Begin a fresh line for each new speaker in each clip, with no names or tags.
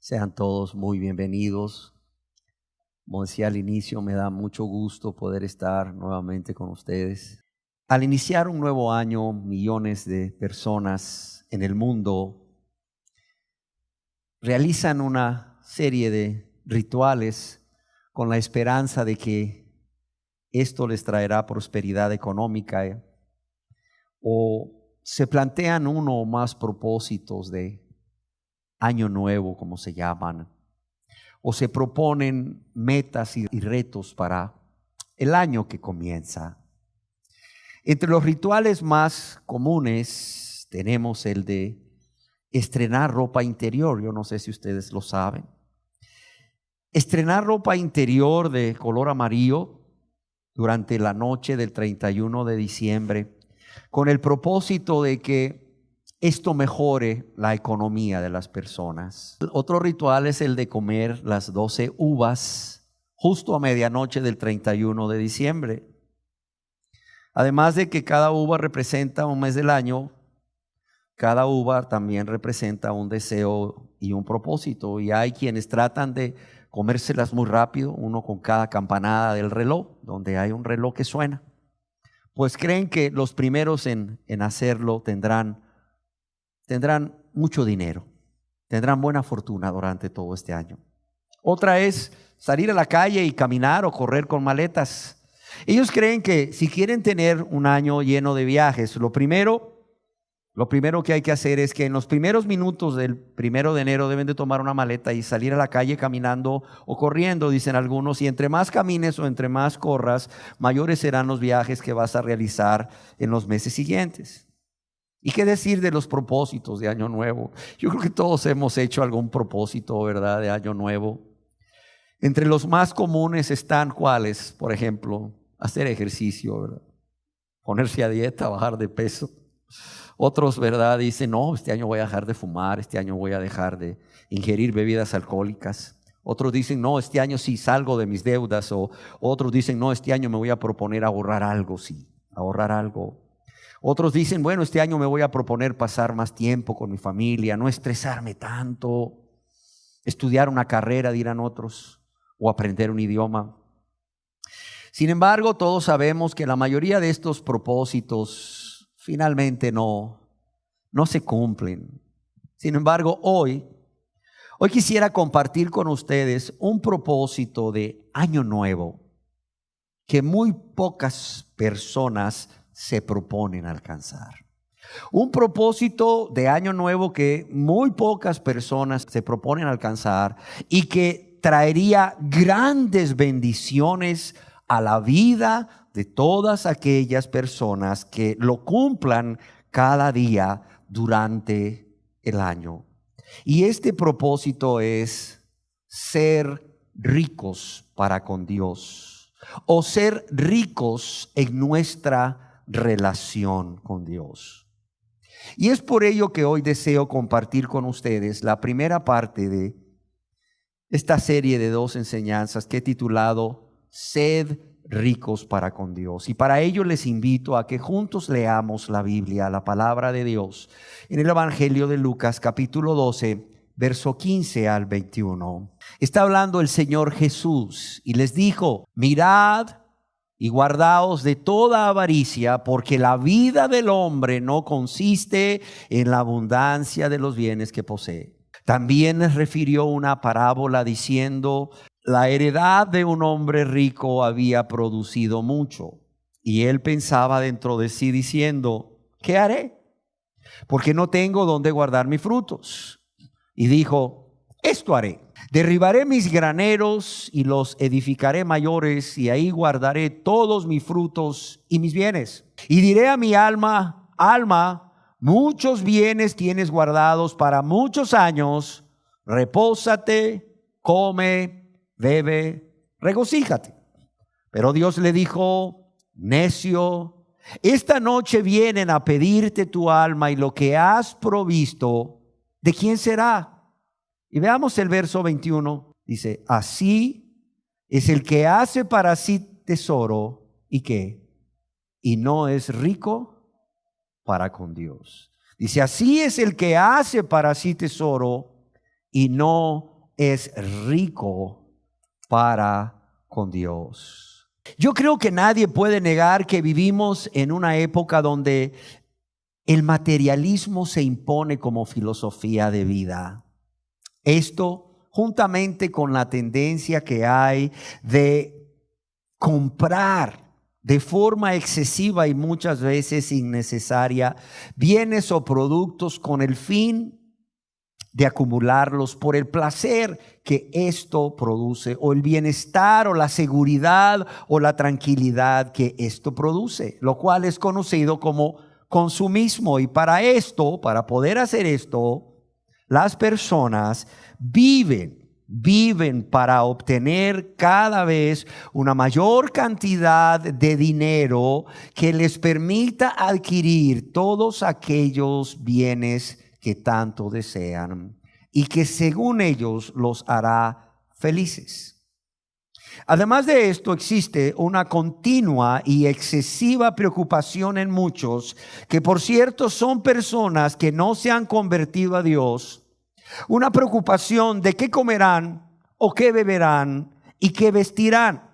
Sean todos muy bienvenidos. Como decía al inicio, me da mucho gusto poder estar nuevamente con ustedes. Al iniciar un nuevo año, millones de personas en el mundo realizan una serie de rituales con la esperanza de que esto les traerá prosperidad económica, o se plantean uno o más propósitos de año nuevo, como se llaman, o se proponen metas y retos para el año que comienza. Entre los rituales más comunes tenemos el de estrenar ropa interior. Yo no sé si ustedes lo saben. Estrenar ropa interior de color amarillo durante la noche del 31 de diciembre con el propósito de que esto mejore la economía de las personas. Otro ritual es el de comer las 12 uvas justo a medianoche del 31 de diciembre. Además de que cada uva representa un mes del año, cada uva también representa un deseo y un propósito. Y hay quienes tratan de comérselas muy rápido, uno con cada campanada del reloj, donde hay un reloj que suena. Pues creen que los primeros en hacerlo tendrán mucho dinero, tendrán buena fortuna durante todo este año. Otra es salir a la calle y caminar o correr con maletas. Ellos creen que si quieren tener un año lleno de viajes, lo primero que hay que hacer es que en los primeros minutos del 1 de enero deben de tomar una maleta y salir a la calle caminando o corriendo, dicen algunos, y entre más camines o entre más corras, mayores serán los viajes que vas a realizar en los meses siguientes. ¿Y qué decir de los propósitos de Año Nuevo? Yo creo que todos hemos hecho algún propósito, ¿verdad?, de Año Nuevo. Entre los más comunes están, ¿cuáles? Por ejemplo, hacer ejercicio, ¿verdad?, ponerse a dieta, bajar de peso. Otros, ¿verdad?, dicen, no, este año voy a dejar de fumar, este año voy a dejar de ingerir bebidas alcohólicas. Otros dicen, no, este año sí salgo de mis deudas. O otros dicen, no, este año me voy a proponer ahorrar algo, sí, ahorrar algo. Otros dicen, bueno, este año me voy a proponer pasar más tiempo con mi familia, no estresarme tanto, estudiar una carrera, dirán otros, o aprender un idioma. Sin embargo, todos sabemos que la mayoría de estos propósitos finalmente no se cumplen. Sin embargo, hoy quisiera compartir con ustedes un propósito de año nuevo que muy pocas personas se proponen alcanzar. Un propósito de año nuevo que muy pocas personas se proponen alcanzar y que traería grandes bendiciones a la vida de todas aquellas personas que lo cumplan cada día durante el año. Y este propósito es ser ricos para con Dios, o ser ricos en nuestra relación con Dios. Y es por ello que hoy deseo compartir con ustedes la primera parte de esta serie de 2 enseñanzas que he titulado Sed ricos para con Dios. Y para ello les invito a que juntos leamos la Biblia, la palabra de Dios, en el Evangelio de Lucas capítulo 12, verso 15 al 21. Está hablando el Señor Jesús y les dijo: mirad y guardaos de toda avaricia, porque la vida del hombre no consiste en la abundancia de los bienes que posee. También les refirió una parábola diciendo: la heredad de un hombre rico había producido mucho, y él pensaba dentro de sí diciendo: ¿qué haré? Porque no tengo dónde guardar mis frutos. Y dijo: esto haré. Derribaré mis graneros y los edificaré mayores, y ahí guardaré todos mis frutos y mis bienes. Y diré a mi alma: alma, muchos bienes tienes guardados para muchos años, repósate, come, bebe, regocíjate. Pero Dios le dijo: necio, esta noche vienen a pedirte tu alma, y lo que has provisto, ¿de quién será? Y veamos el verso 21. Dice: así es el que hace para sí tesoro, ¿y qué? Y no es rico para con Dios. Dice: así es el que hace para sí tesoro y no es rico para con Dios. Yo creo que nadie puede negar que vivimos en una época donde el materialismo se impone como filosofía de vida. Esto, juntamente con la tendencia que hay de comprar de forma excesiva y muchas veces innecesaria bienes o productos con el fin de acumularlos por el placer que esto produce, o el bienestar o la seguridad o la tranquilidad que esto produce, lo cual es conocido como consumismo. Y para esto, para poder hacer esto, las personas viven para obtener cada vez una mayor cantidad de dinero que les permita adquirir todos aquellos bienes que tanto desean y que según ellos los hará felices. Además de esto, existe una continua y excesiva preocupación en muchos, que por cierto son personas que no se han convertido a Dios, una preocupación de qué comerán o qué beberán y qué vestirán.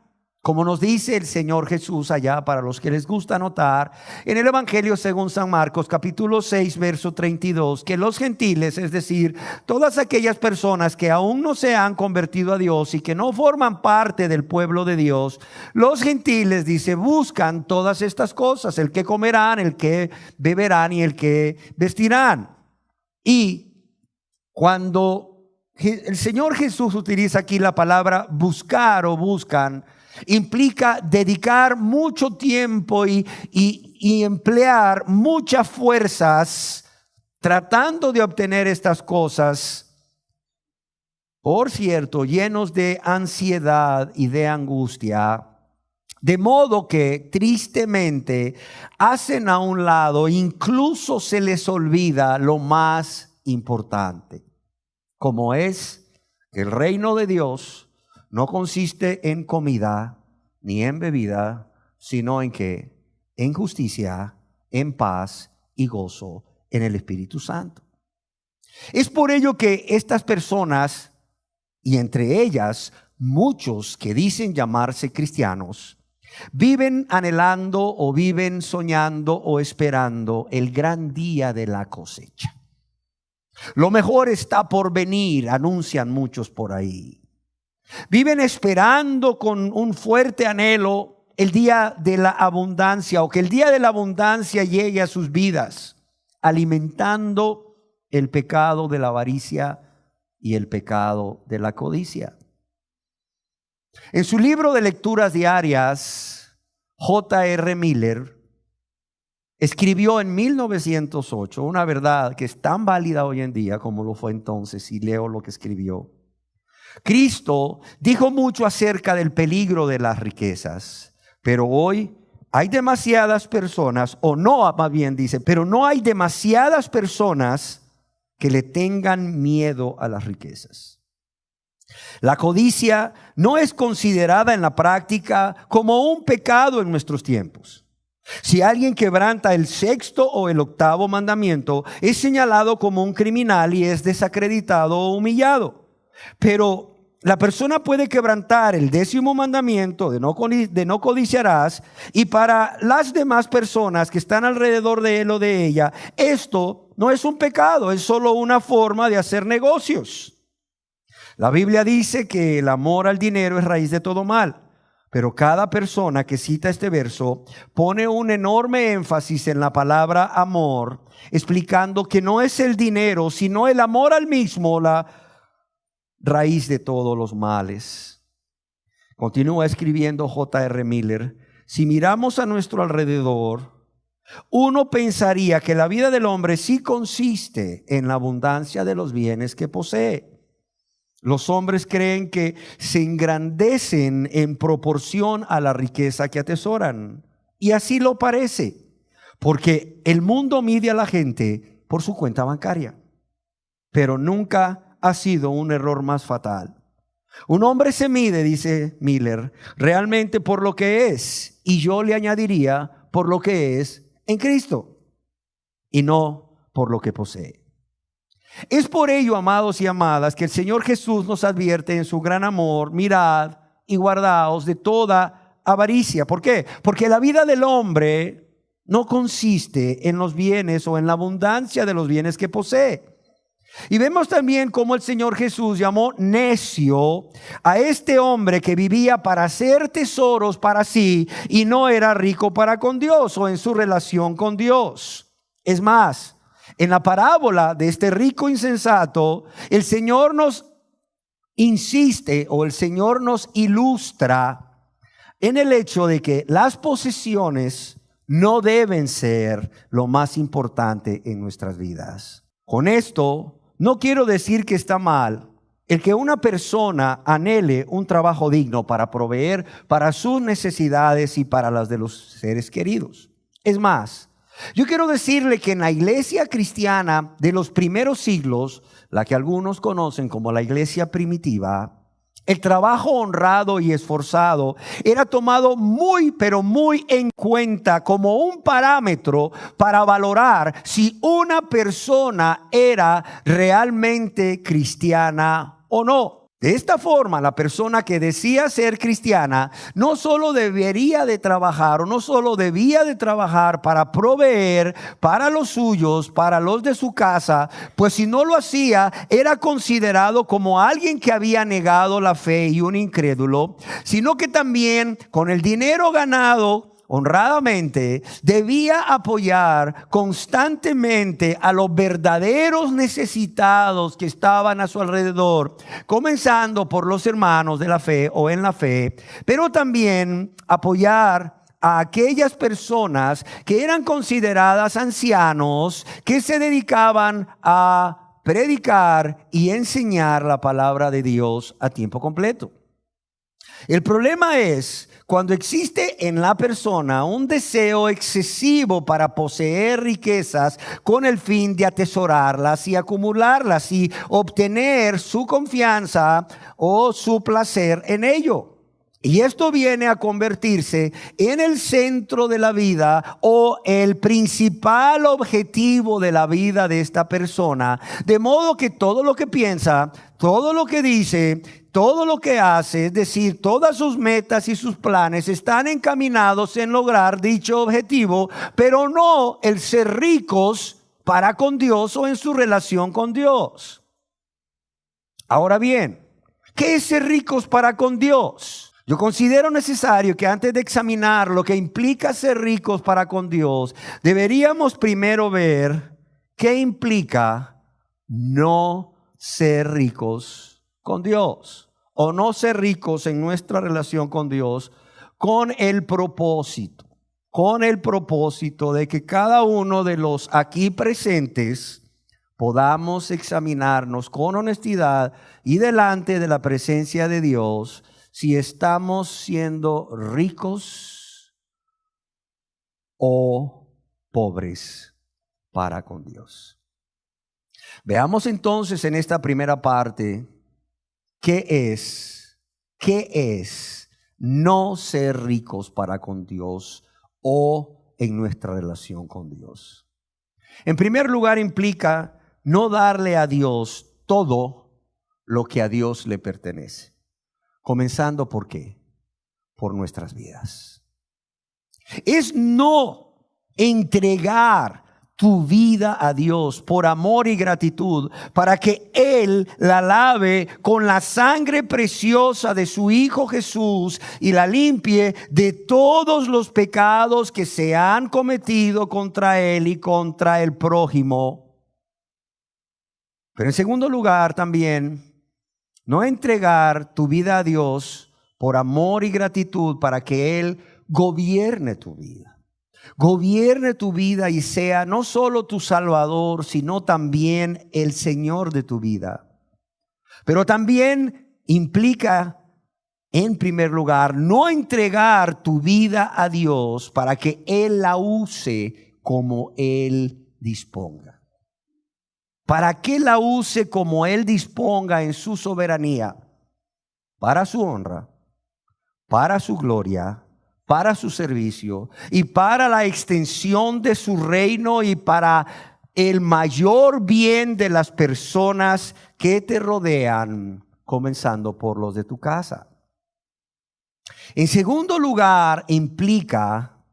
Como nos dice el Señor Jesús allá, para los que les gusta anotar, en el Evangelio según San Marcos, capítulo 6, verso 32, que los gentiles, es decir, todas aquellas personas que aún no se han convertido a Dios y que no forman parte del pueblo de Dios, los gentiles, dice, buscan todas estas cosas: el que comerán, el que beberán y el que vestirán. Y cuando el Señor Jesús utiliza aquí la palabra buscar o buscan, implica dedicar mucho tiempo y emplear muchas fuerzas tratando de obtener estas cosas, por cierto, llenos de ansiedad y de angustia, de modo que tristemente hacen a un lado, incluso se les olvida lo más importante, como es que el reino de Dios no consiste en comida ni en bebida, sino en ¿qué? En justicia, en paz y gozo en el Espíritu Santo. Es por ello que estas personas, y entre ellas muchos que dicen llamarse cristianos, viven anhelando o viven soñando o esperando el gran día de la cosecha. Lo mejor está por venir, anuncian muchos por ahí. Viven esperando con un fuerte anhelo el día de la abundancia, o que el día de la abundancia llegue a sus vidas, alimentando el pecado de la avaricia y el pecado de la codicia. En su libro de lecturas diarias, J.R. Miller escribió en 1908 una verdad que es tan válida hoy en día como lo fue entonces, y leo lo que escribió. Cristo dijo mucho acerca del peligro de las riquezas, pero hoy hay demasiadas personas, o no, más bien dice, pero no hay demasiadas personas que le tengan miedo a las riquezas. La codicia no es considerada en la práctica como un pecado en nuestros tiempos. Si alguien quebranta el 6º o el 8º mandamiento, es señalado como un criminal y es desacreditado o humillado. Pero la persona puede quebrantar el 10º mandamiento de no codiciarás, y para las demás personas que están alrededor de él o de ella, esto no es un pecado, es solo una forma de hacer negocios. La Biblia dice que el amor al dinero es raíz de todo mal, pero cada persona que cita este verso pone un enorme énfasis en la palabra amor, explicando que no es el dinero, sino el amor al mismo la raíz de todos los males. Continúa escribiendo J.R. Miller: si miramos a nuestro alrededor, uno pensaría que la vida del hombre sí consiste en la abundancia de los bienes que posee. Los hombres creen que se engrandecen en proporción a la riqueza que atesoran, y así lo parece, porque el mundo mide a la gente por su cuenta bancaria, pero nunca ha sido un error más fatal. Un hombre se mide, dice Miller, realmente por lo que es, y yo le añadiría por lo que es en Cristo, y no por lo que posee. Es por ello, amados y amadas, que el Señor Jesús nos advierte en su gran amor: mirad y guardaos de toda avaricia. ¿Por qué? Porque la vida del hombre no consiste en los bienes o en la abundancia de los bienes que posee. Y vemos también cómo el Señor Jesús llamó necio a este hombre que vivía para hacer tesoros para sí y no era rico para con Dios o en su relación con Dios. Es más, en la parábola de este rico insensato, el Señor nos insiste, o el Señor nos ilustra en el hecho de que las posesiones no deben ser lo más importante en nuestras vidas. Con esto no quiero decir que está mal el que una persona anhele un trabajo digno para proveer para sus necesidades y para las de los seres queridos. Es más, yo quiero decirle que en la iglesia cristiana de los primeros siglos, la que algunos conocen como la iglesia primitiva, el trabajo honrado y esforzado era tomado muy, pero muy en cuenta como un parámetro para valorar si una persona era realmente cristiana o no. De esta forma, la persona que decía ser cristiana no solo debería de trabajar o no solo debía de trabajar para proveer para los suyos, para los de su casa, pues si no lo hacía, era considerado como alguien que había negado la fe y un incrédulo, sino que también con el dinero ganado honradamente debía apoyar constantemente a los verdaderos necesitados que estaban a su alrededor, comenzando por los hermanos de la fe o en la fe, pero también apoyar a aquellas personas que eran consideradas ancianos, que se dedicaban a predicar y enseñar la palabra de Dios a tiempo completo. El problema es cuando existe en la persona un deseo excesivo para poseer riquezas con el fin de atesorarlas y acumularlas y obtener su confianza o su placer en ello. Y esto viene a convertirse en el centro de la vida o el principal objetivo de la vida de esta persona. De modo que todo lo que piensa, todo lo que dice, todo lo que hace, es decir, todas sus metas y sus planes están encaminados en lograr dicho objetivo, pero no el ser ricos para con Dios o en su relación con Dios. Ahora bien, ¿qué es ser ricos para con Dios? Yo considero necesario que antes de examinar lo que implica ser ricos para con Dios, deberíamos primero ver qué implica no ser ricos con Dios o no ser ricos en nuestra relación con Dios con el propósito de que cada uno de los aquí presentes podamos examinarnos con honestidad y delante de la presencia de Dios si estamos siendo ricos o pobres para con Dios. Veamos entonces en esta primera parte qué es no ser ricos para con Dios o en nuestra relación con Dios. En primer lugar, implica no darle a Dios todo lo que a Dios le pertenece. Comenzando ¿por qué? Por nuestras vidas. Es no entregar tu vida a Dios por amor y gratitud para que Él la lave con la sangre preciosa de su Hijo Jesús y la limpie de todos los pecados que se han cometido contra Él y contra el prójimo. Pero en segundo lugar también, no entregar tu vida a Dios por amor y gratitud para que Él gobierne tu vida. Gobierne tu vida y sea no solo tu Salvador, sino también el Señor de tu vida. Pero también implica, en primer lugar, no entregar tu vida a Dios para que Él la use como Él disponga. Para que la use como Él disponga en su soberanía, para su honra, para su gloria, para su servicio y para la extensión de su reino y para el mayor bien de las personas que te rodean, comenzando por los de tu casa. En segundo lugar, implica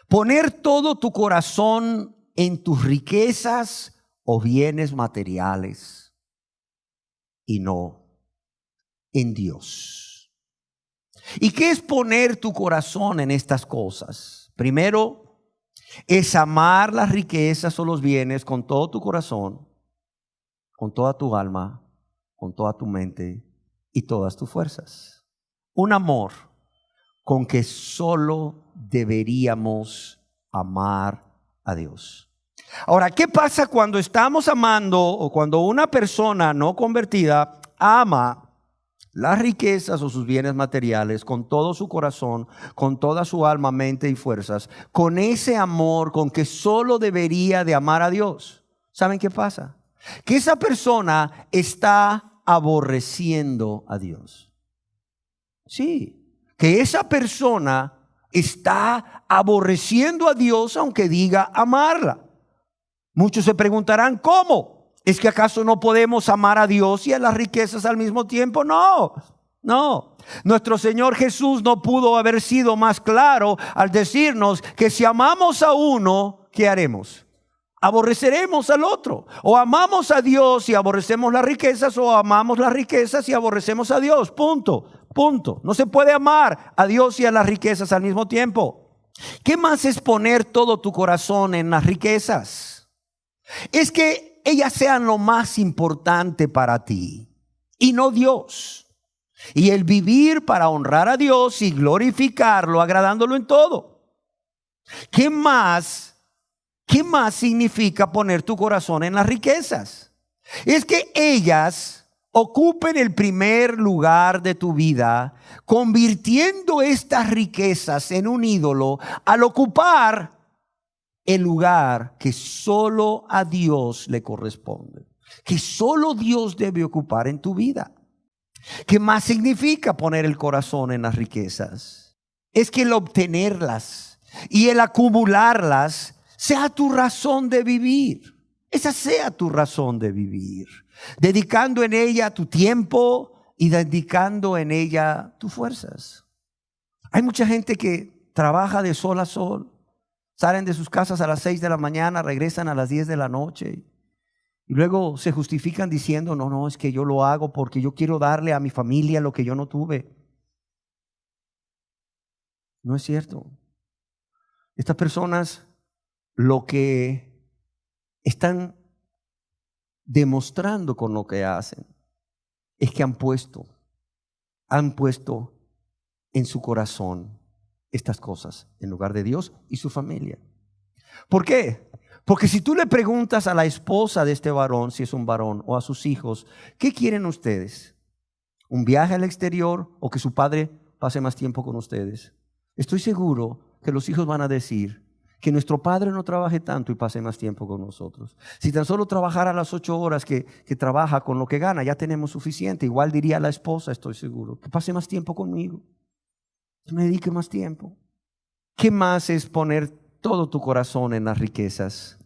poner todo tu corazón en tus riquezas o bienes materiales y no en Dios. ¿Y qué es poner tu corazón en estas cosas? Primero, es amar las riquezas o los bienes con todo tu corazón, con toda tu alma, con toda tu mente y todas tus fuerzas. Un amor con que solo deberíamos amar a Dios. Ahora, ¿qué pasa cuando estamos amando o cuando una persona no convertida ama las riquezas o sus bienes materiales con todo su corazón, con toda su alma, mente y fuerzas, con ese amor con que solo debería de amar a Dios? ¿Saben qué pasa? Que esa persona está aborreciendo a Dios. Sí, que esa persona está aborreciendo a Dios aunque diga amarla. Muchos se preguntarán, ¿cómo? ¿Es que acaso no podemos amar a Dios y a las riquezas al mismo tiempo? No. Nuestro Señor Jesús no pudo haber sido más claro al decirnos que si amamos a uno, ¿qué haremos? Aborreceremos al otro. O amamos a Dios y aborrecemos las riquezas, o amamos las riquezas y aborrecemos a Dios. Punto. No se puede amar a Dios y a las riquezas al mismo tiempo. ¿Qué más es poner todo tu corazón en las riquezas? Es que ellas sean lo más importante para ti y no Dios. Y el vivir para honrar a Dios y glorificarlo, agradándolo en todo. ¿Qué más significa poner tu corazón en las riquezas? Es que ellas ocupen el primer lugar de tu vida, convirtiendo estas riquezas en un ídolo al ocupar el lugar que solo a Dios le corresponde, que solo Dios debe ocupar en tu vida. ¿Qué más significa poner el corazón en las riquezas? Es que el obtenerlas y el acumularlas sea tu razón de vivir. Esa sea tu razón de vivir, dedicando en ella tu tiempo y dedicando en ella tus fuerzas. Hay mucha gente que trabaja de sol a sol. Salen de sus casas a las 6 de la mañana, regresan a las 10 de la noche y luego se justifican diciendo, no, es que yo lo hago porque yo quiero darle a mi familia lo que yo no tuve. No es cierto. Estas personas lo que están demostrando con lo que hacen es que han puesto en su corazón estas cosas en lugar de Dios y su familia. ¿Por qué? Porque si tú le preguntas a la esposa de este varón, si es un varón, o a sus hijos, ¿qué quieren ustedes? ¿Un viaje al exterior o que su padre pase más tiempo con ustedes? Estoy seguro que los hijos van a decir que nuestro padre no trabaje tanto y pase más tiempo con nosotros. Si tan solo trabajara las 8 horas que trabaja con lo que gana, ya tenemos suficiente. Igual diría la esposa, estoy seguro, que pase más tiempo conmigo, que me dedique más tiempo. ¿Qué más es poner todo tu corazón en las riquezas?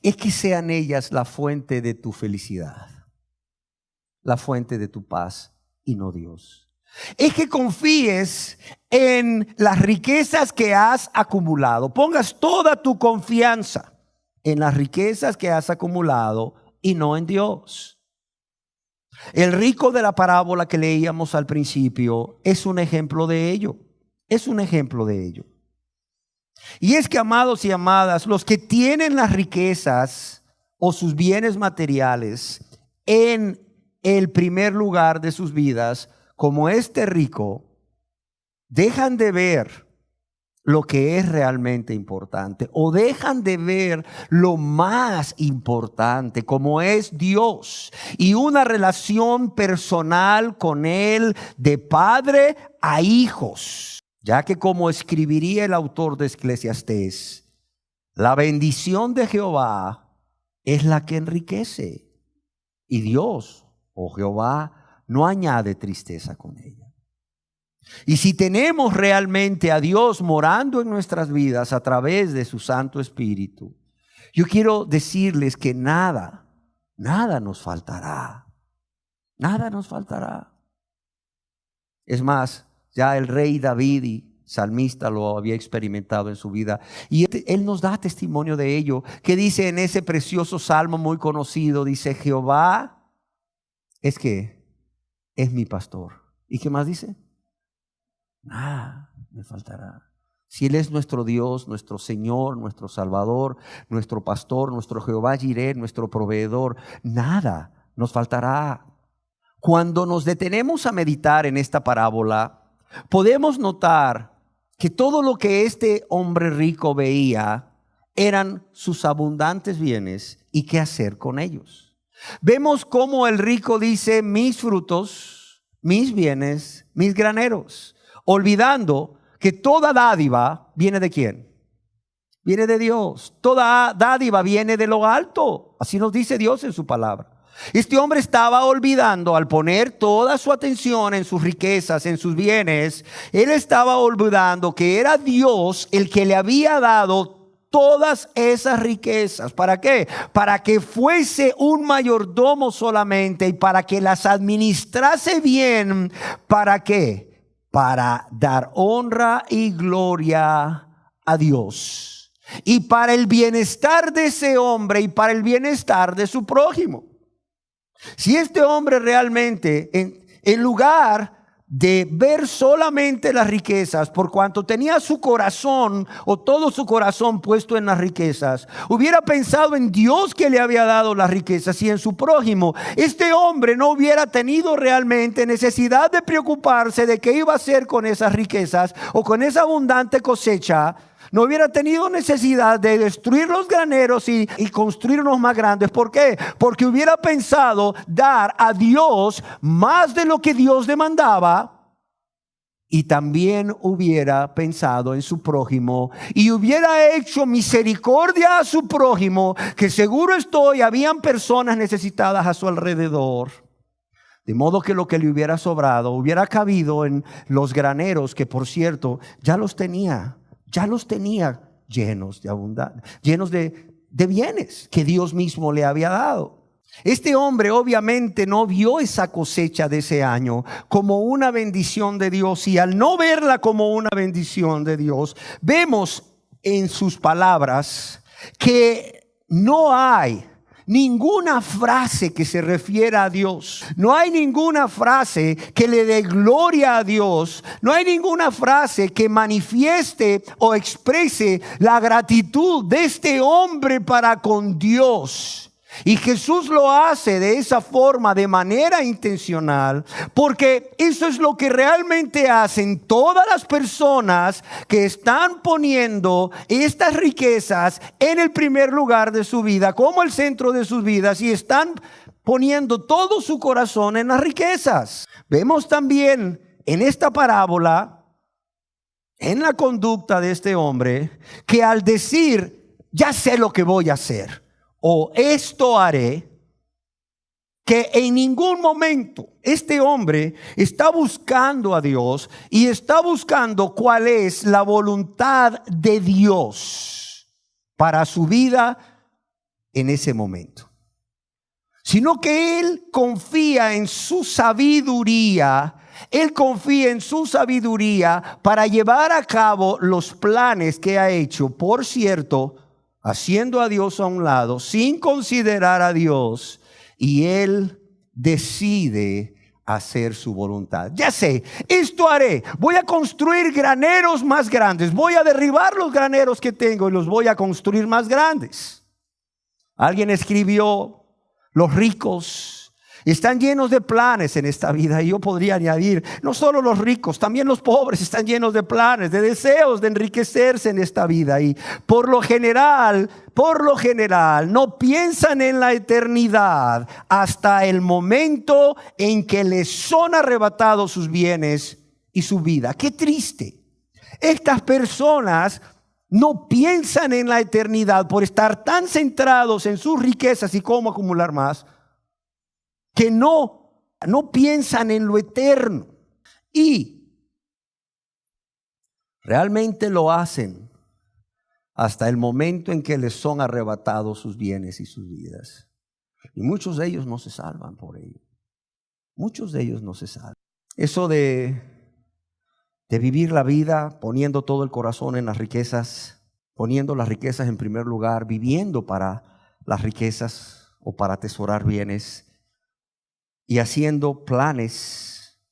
Es que sean ellas la fuente de tu felicidad, la fuente de tu paz y no Dios. Es que confíes en las riquezas que has acumulado. Pongas toda tu confianza en las riquezas que has acumulado y no en Dios. El rico de la parábola que leíamos al principio es un ejemplo de ello. Es un ejemplo de ello. Y es que, amados y amadas, los que tienen las riquezas o sus bienes materiales en el primer lugar de sus vidas, como este rico, dejan de ver lo que es realmente importante o dejan de ver lo más importante, como es Dios y una relación personal con Él de padre a hijos. Ya que, como escribiría el autor de Eclesiastés, la bendición de Jehová es la que enriquece y Dios, o Jehová, no añade tristeza con ella. Y si tenemos realmente a Dios morando en nuestras vidas a través de su Santo Espíritu, Yo quiero decirles que nada nos faltará. Nada nos faltará. Es más, ya el rey David y salmista lo había experimentado en su vida. Y él nos da testimonio de ello, que dice en ese precioso salmo muy conocido, dice: Jehová es mi pastor. ¿Y qué más dice? Nada me faltará. Si Él es nuestro Dios, nuestro Señor, nuestro Salvador, nuestro pastor, nuestro Jehová Jireh, nuestro proveedor, nada nos faltará. Cuando nos detenemos a meditar en esta parábola, podemos notar que todo lo que este hombre rico veía eran sus abundantes bienes y qué hacer con ellos. Vemos cómo el rico dice: mis frutos, mis bienes, mis graneros, olvidando que toda dádiva viene ¿de quién? Viene de Dios. Toda dádiva viene de lo alto. Así nos dice Dios en su palabra. Este hombre estaba olvidando, al poner toda su atención en sus riquezas, en sus bienes, él estaba olvidando que era Dios el que le había dado todas esas riquezas. ¿Para qué? Para que fuese un mayordomo solamente y para que las administrase bien. ¿Para qué? Para dar honra y gloria a Dios y para el bienestar de ese hombre y para el bienestar de su prójimo. Si este hombre realmente, en lugar de ver solamente las riquezas, por cuanto tenía su corazón o todo su corazón puesto en las riquezas, hubiera pensado en Dios que le había dado las riquezas y en su prójimo, este hombre no hubiera tenido realmente necesidad de preocuparse de qué iba a hacer con esas riquezas o con esa abundante cosecha. No hubiera tenido necesidad de destruir los graneros y construir unos más grandes. ¿Por qué? Porque hubiera pensado dar a Dios más de lo que Dios demandaba. Y también hubiera pensado en su prójimo y hubiera hecho misericordia a su prójimo, que seguro estoy, habían personas necesitadas a su alrededor. De modo que lo que le hubiera sobrado hubiera cabido en los graneros, que por cierto ya los tenía llenos de abundancia, llenos de bienes que Dios mismo le había dado. Este hombre obviamente no vio esa cosecha de ese año como una bendición de Dios, y al no verla como una bendición de Dios, vemos en sus palabras que no hay ninguna frase que se refiera a Dios. No hay ninguna frase que le dé gloria a Dios. No hay ninguna frase que manifieste o exprese la gratitud de este hombre para con Dios. Y Jesús lo hace de esa forma, de manera intencional, porque eso es lo que realmente hacen todas las personas que están poniendo estas riquezas en el primer lugar de su vida, como el centro de sus vidas, y están poniendo todo su corazón en las riquezas. Vemos también en esta parábola, en la conducta de este hombre, que al decir: ya sé lo que voy a hacer, o esto haré, que en ningún momento este hombre está buscando a Dios y está buscando cuál es la voluntad de Dios para su vida en ese momento, sino que él confía en su sabiduría. Él confía en su sabiduría para llevar a cabo los planes que ha hecho, por cierto, haciendo a Dios a un lado, sin considerar a Dios, y él decide hacer su voluntad. Ya sé, esto haré. Voy a construir graneros más grandes. Voy a derribar los graneros que tengo y los voy a construir más grandes. Alguien escribió: los ricos están llenos de planes en esta vida. Y yo podría añadir, no solo los ricos, también los pobres están llenos de planes, de deseos de enriquecerse en esta vida. Y por lo general, no piensan en la eternidad hasta el momento en que les son arrebatados sus bienes y su vida. Qué triste. Estas personas no piensan en la eternidad por estar tan centrados en sus riquezas y cómo acumular más, que no piensan en lo eterno, y realmente lo hacen hasta el momento en que les son arrebatados sus bienes y sus vidas. Y muchos de ellos no se salvan por ello. Muchos de ellos no se salvan. Eso de vivir la vida poniendo todo el corazón en las riquezas, poniendo las riquezas en primer lugar, viviendo para las riquezas o para atesorar bienes y haciendo planes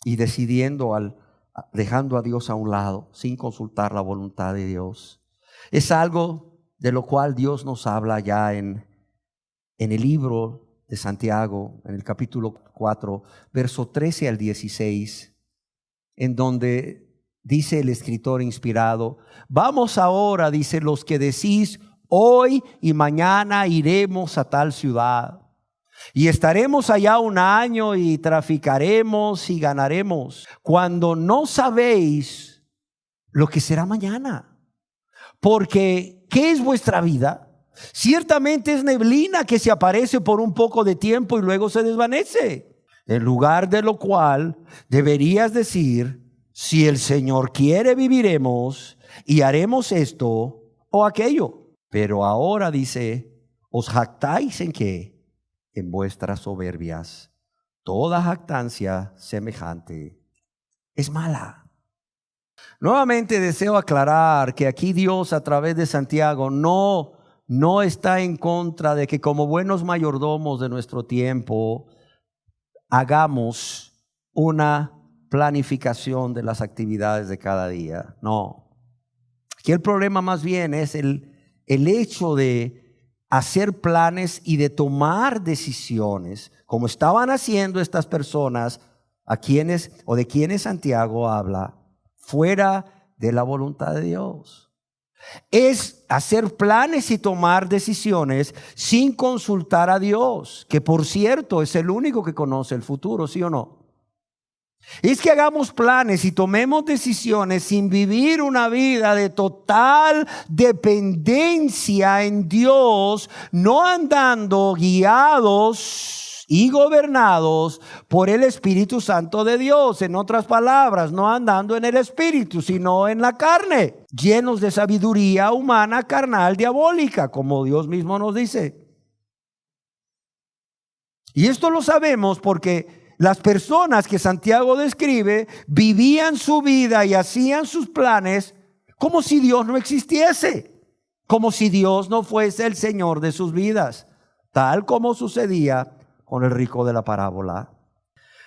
y decidiendo dejando a Dios a un lado sin consultar la voluntad de Dios. Es algo de lo cual Dios nos habla ya en el libro de Santiago, en el capítulo 4, verso 13 al 16, en donde dice el escritor inspirado: vamos ahora, dice, los que decís, hoy y mañana iremos a tal ciudad, y estaremos allá un año y traficaremos y ganaremos, cuando no sabéis lo que será mañana. Porque, ¿qué es vuestra vida? Ciertamente es neblina que se aparece por un poco de tiempo y luego se desvanece. En lugar de lo cual deberías decir: si el Señor quiere, viviremos y haremos esto o aquello. Pero ahora dice: ¿os jactáis en qué? En vuestras soberbias. Toda jactancia semejante es mala. Nuevamente deseo aclarar que aquí Dios, a través de Santiago, no está en contra de que como buenos mayordomos de nuestro tiempo hagamos una planificación de las actividades de cada día. No. Aquí el problema más bien es el hecho de hacer planes y de tomar decisiones, como estaban haciendo estas personas de quienes Santiago habla, fuera de la voluntad de Dios. Es hacer planes y tomar decisiones sin consultar a Dios, que por cierto es el único que conoce el futuro, ¿sí o no? Es que hagamos planes y tomemos decisiones sin vivir una vida de total dependencia en Dios, no andando guiados y gobernados por el Espíritu Santo de Dios. En otras palabras, no andando en el Espíritu, sino en la carne, llenos de sabiduría humana, carnal, diabólica, como Dios mismo nos dice. Y esto lo sabemos porque las personas que Santiago describe vivían su vida y hacían sus planes como si Dios no existiese, como si Dios no fuese el Señor de sus vidas, tal como sucedía con el rico de la parábola.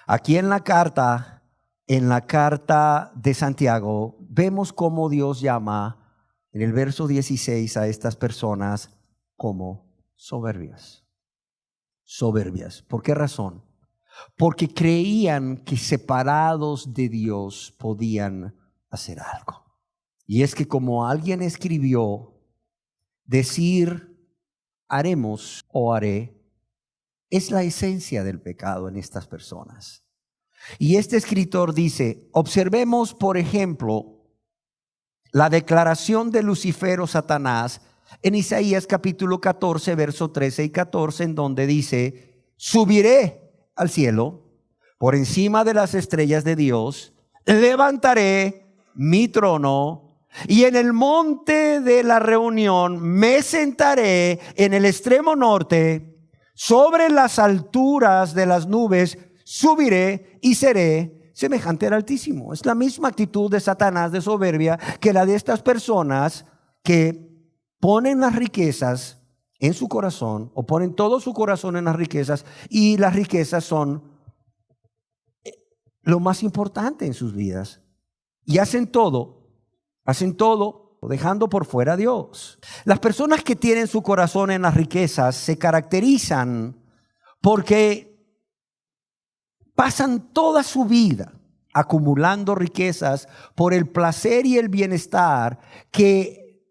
Aquí en la carta de Santiago, vemos cómo Dios llama en el verso 16 a estas personas como soberbias. Soberbias. ¿Por qué razón? Porque creían que separados de Dios podían hacer algo. Y es que, como alguien escribió, decir haremos o haré es la esencia del pecado en estas personas. Y este escritor dice: observemos, por ejemplo, la declaración de Lucifer o Satanás en Isaías capítulo 14, verso 13 y 14, en donde dice: subiré al cielo por encima de las estrellas de Dios, levantaré mi trono y en el monte de la reunión me sentaré en el extremo norte, sobre las alturas de las nubes subiré y seré semejante al Altísimo. Es la misma actitud de Satanás de soberbia que la de estas personas que ponen las riquezas en su corazón, o ponen todo su corazón en las riquezas, y las riquezas son lo más importante en sus vidas, y hacen todo dejando por fuera a Dios. Las personas que tienen su corazón en las riquezas se caracterizan porque pasan toda su vida acumulando riquezas por el placer y el bienestar que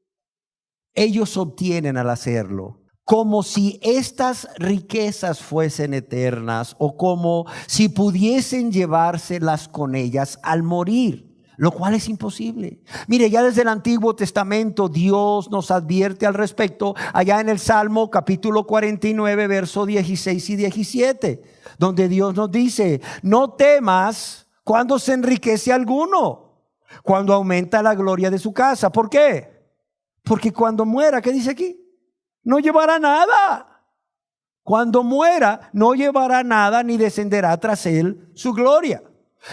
ellos obtienen al hacerlo, como si estas riquezas fuesen eternas o como si pudiesen llevárselas con ellas al morir, lo cual es imposible. Mire, ya desde el Antiguo Testamento Dios nos advierte al respecto, allá en el Salmo capítulo 49, verso 16 y 17, donde Dios nos dice: no temas cuando se enriquece alguno, cuando aumenta la gloria de su casa. ¿Por qué? Porque cuando muera, ¿qué dice aquí? No llevará nada. Cuando muera, no llevará nada ni descenderá tras él su gloria.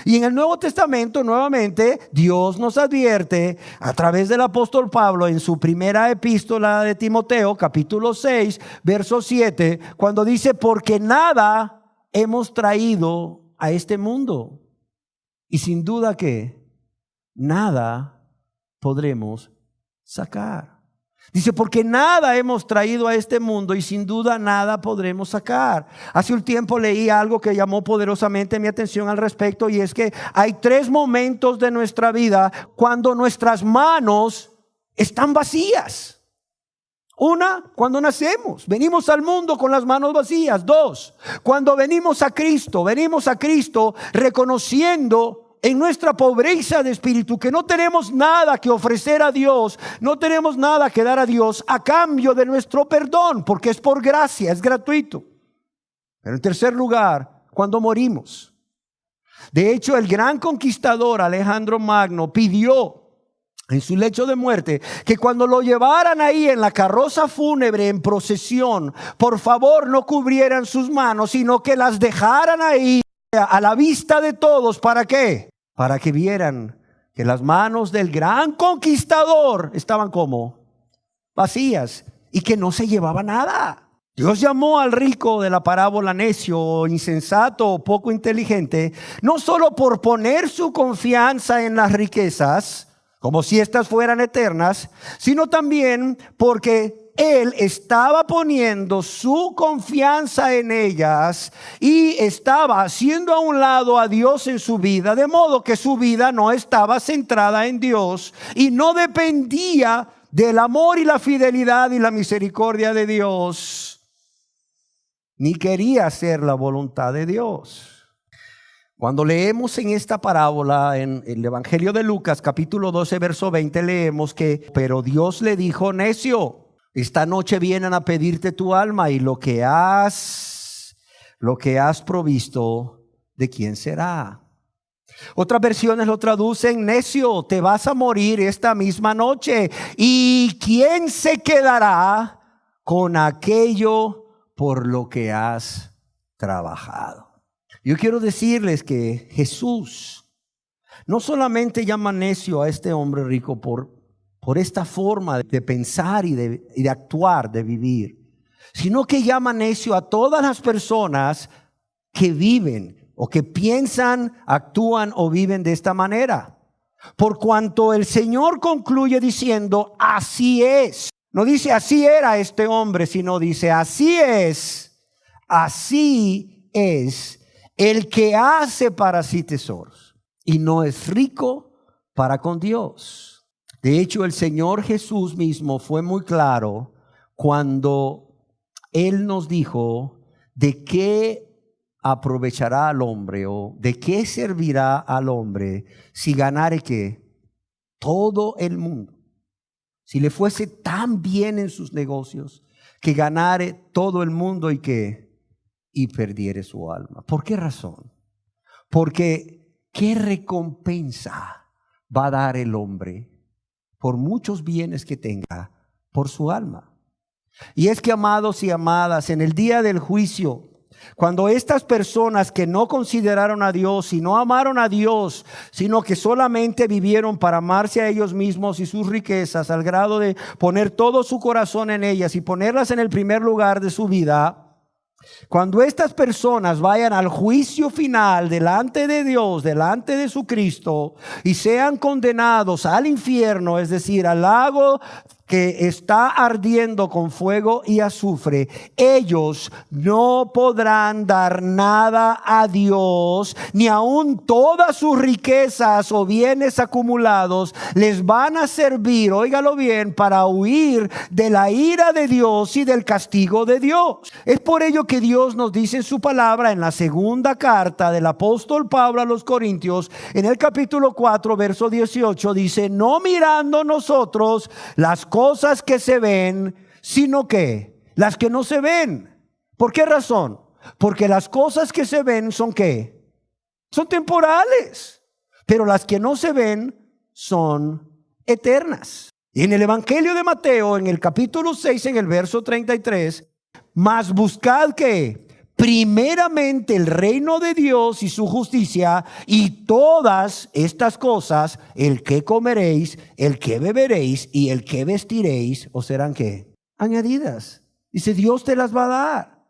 Y en el Nuevo Testamento, nuevamente, Dios nos advierte a través del apóstol Pablo en su primera epístola de Timoteo, capítulo 6, verso 7, cuando dice, porque nada hemos traído a este mundo. Y sin duda que nada podremos sacar. Dice, porque nada hemos traído a este mundo y sin duda nada podremos sacar. Hace un tiempo leí algo que llamó poderosamente mi atención al respecto, y es que hay 3 momentos de nuestra vida cuando nuestras manos están vacías. 1, cuando nacemos, venimos al mundo con las manos vacías. 2, cuando venimos a Cristo reconociendo en nuestra pobreza de espíritu que no tenemos nada que ofrecer a Dios, no tenemos nada que dar a Dios a cambio de nuestro perdón, porque es por gracia, es gratuito. Pero en tercer lugar, cuando morimos. De hecho, el gran conquistador Alejandro Magno pidió en su lecho de muerte que cuando lo llevaran ahí en la carroza fúnebre en procesión, por favor no cubrieran sus manos, sino que las dejaran ahí a la vista de todos. ¿Para qué? Para que vieran que las manos del gran conquistador estaban como vacías y que no se llevaba nada. Dios llamó al rico de la parábola necio, insensato o poco inteligente, no solo por poner su confianza en las riquezas, como si éstas fueran eternas, sino también porque él estaba poniendo su confianza en ellas y estaba haciendo a un lado a Dios en su vida, de modo que su vida no estaba centrada en Dios y no dependía del amor y la fidelidad y la misericordia de Dios, ni quería hacer la voluntad de Dios. Cuando leemos en esta parábola, en el Evangelio de Lucas, capítulo 12, verso 20, leemos que, pero Dios le dijo, necio, esta noche vienen a pedirte tu alma y lo que has provisto, ¿de quién será? Otras versiones lo traducen, necio, te vas a morir esta misma noche. ¿Y quién se quedará con aquello por lo que has trabajado? Yo quiero decirles que Jesús no solamente llama necio a este hombre rico por esta forma de pensar y de actuar, de vivir, sino que llama necio a todas las personas que viven o que piensan, actúan o viven de esta manera. Por cuanto el Señor concluye diciendo, así es. No dice así era este hombre, sino dice así es el que hace para sí tesoros y no es rico para con Dios. De hecho, el Señor Jesús mismo fue muy claro cuando Él nos dijo de qué aprovechará al hombre o de qué servirá al hombre si ganare ¿qué? Todo el mundo. Si le fuese tan bien en sus negocios que ganare todo el mundo y perdiere su alma. ¿Por qué razón? Porque ¿qué recompensa va a dar el hombre por muchos bienes que tenga por su alma? Y es que, amados y amadas, en el día del juicio, cuando estas personas que no consideraron a Dios y no amaron a Dios, sino que solamente vivieron para amarse a ellos mismos y sus riquezas, al grado de poner todo su corazón en ellas y ponerlas en el primer lugar de su vida, cuando estas personas vayan al juicio final delante de Dios, delante de su Cristo, y sean condenados al infierno, es decir, al lago que está ardiendo con fuego y azufre, ellos no podrán dar nada a Dios, ni aun todas sus riquezas o bienes acumulados les van a servir, óigalo bien, para huir de la ira de Dios y del castigo de Dios. Es por ello que Dios nos dice en su palabra en la segunda carta del apóstol Pablo a los Corintios, en el capítulo 4, verso 18, dice, no mirando nosotros las cosas que se ven, sino que las que no se ven. ¿Por qué razón? Porque las cosas que se ven son ¿qué? Son temporales, pero las que no se ven son eternas. Y en el Evangelio de Mateo, en el capítulo 6, en el verso 33, mas buscad que primeramente el reino de Dios y su justicia, y todas estas cosas, el que comeréis, el que beberéis y el que vestiréis, ¿os serán qué? Añadidas. Dice, Dios te las va a dar.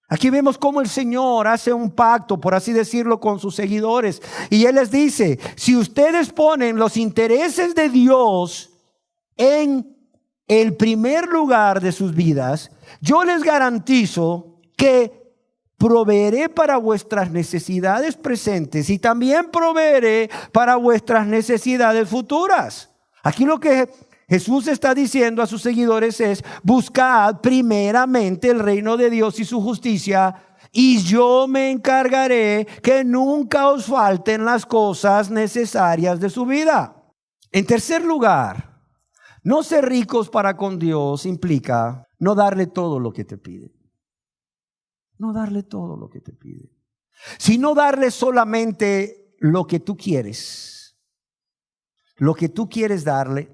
Aquí vemos cómo el Señor hace un pacto, por así decirlo, con sus seguidores. Y Él les dice, si ustedes ponen los intereses de Dios en el primer lugar de sus vidas, yo les garantizo que proveeré para vuestras necesidades presentes y también proveeré para vuestras necesidades futuras. Aquí lo que Jesús está diciendo a sus seguidores es: buscad primeramente el reino de Dios y su justicia, y yo me encargaré que nunca os falten las cosas necesarias de su vida. En tercer lugar, no ser ricos para con Dios implica no darle todo lo que te pide. No darle todo lo que te pide, sino darle solamente lo que tú quieres. Lo que tú quieres darle,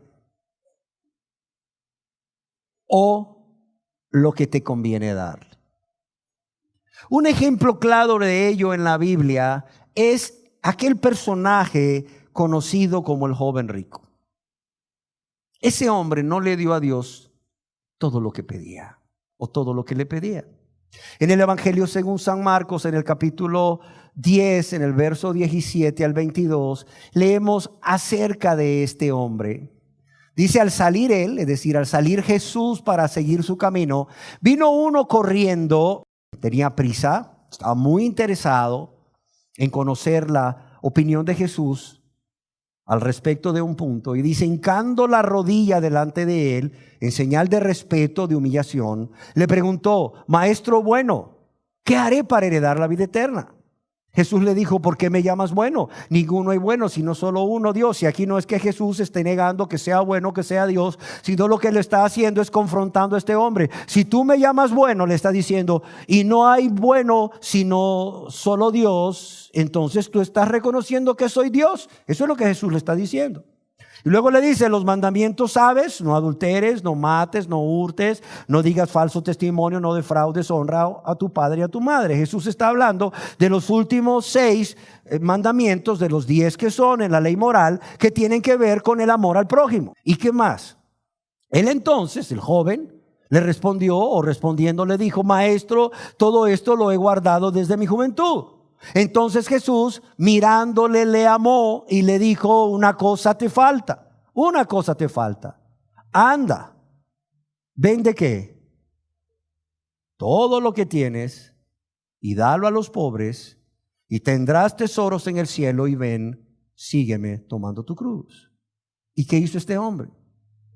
o lo que te conviene darle. Un ejemplo claro de ello en la Biblia es aquel personaje conocido como el joven rico. Ese hombre no le dio a Dios todo lo que pedía o todo lo que le pedía. En el Evangelio según San Marcos, en el capítulo 10, en el verso 17 al 22, leemos acerca de este hombre. Dice, al salir él, es decir, al salir Jesús para seguir su camino, vino uno corriendo, tenía prisa, estaba muy interesado en conocer la opinión de Jesús al respecto de un punto, y dice, hincando la rodilla delante de él, en señal de respeto, de humillación, le preguntó, maestro bueno, ¿qué haré para heredar la vida eterna? Jesús le dijo, ¿por qué me llamas bueno? Ninguno hay bueno, sino solo uno, Dios. Y aquí no es que Jesús esté negando que sea bueno, que sea Dios, sino lo que le está haciendo es confrontando a este hombre. Si tú me llamas bueno, le está diciendo, y no hay bueno sino solo Dios, entonces tú estás reconociendo que soy Dios. Eso es lo que Jesús le está diciendo. Y luego le dice, los mandamientos sabes: no adulteres, no mates, no hurtes, no digas falso testimonio, no defraudes, honra a tu padre y a tu madre. Jesús está hablando de los últimos 6 mandamientos, de los 10 que son en la ley moral, que tienen que ver con el amor al prójimo. ¿Y qué más? Él entonces, el joven, le respondió, o respondiendo le dijo, maestro, todo esto lo he guardado desde mi juventud. Entonces Jesús, mirándole, le amó y le dijo, una cosa te falta, anda, vende ¿qué? Todo lo que tienes y dalo a los pobres, y tendrás tesoros en el cielo, y ven, sígueme tomando tu cruz. ¿Y qué hizo este hombre?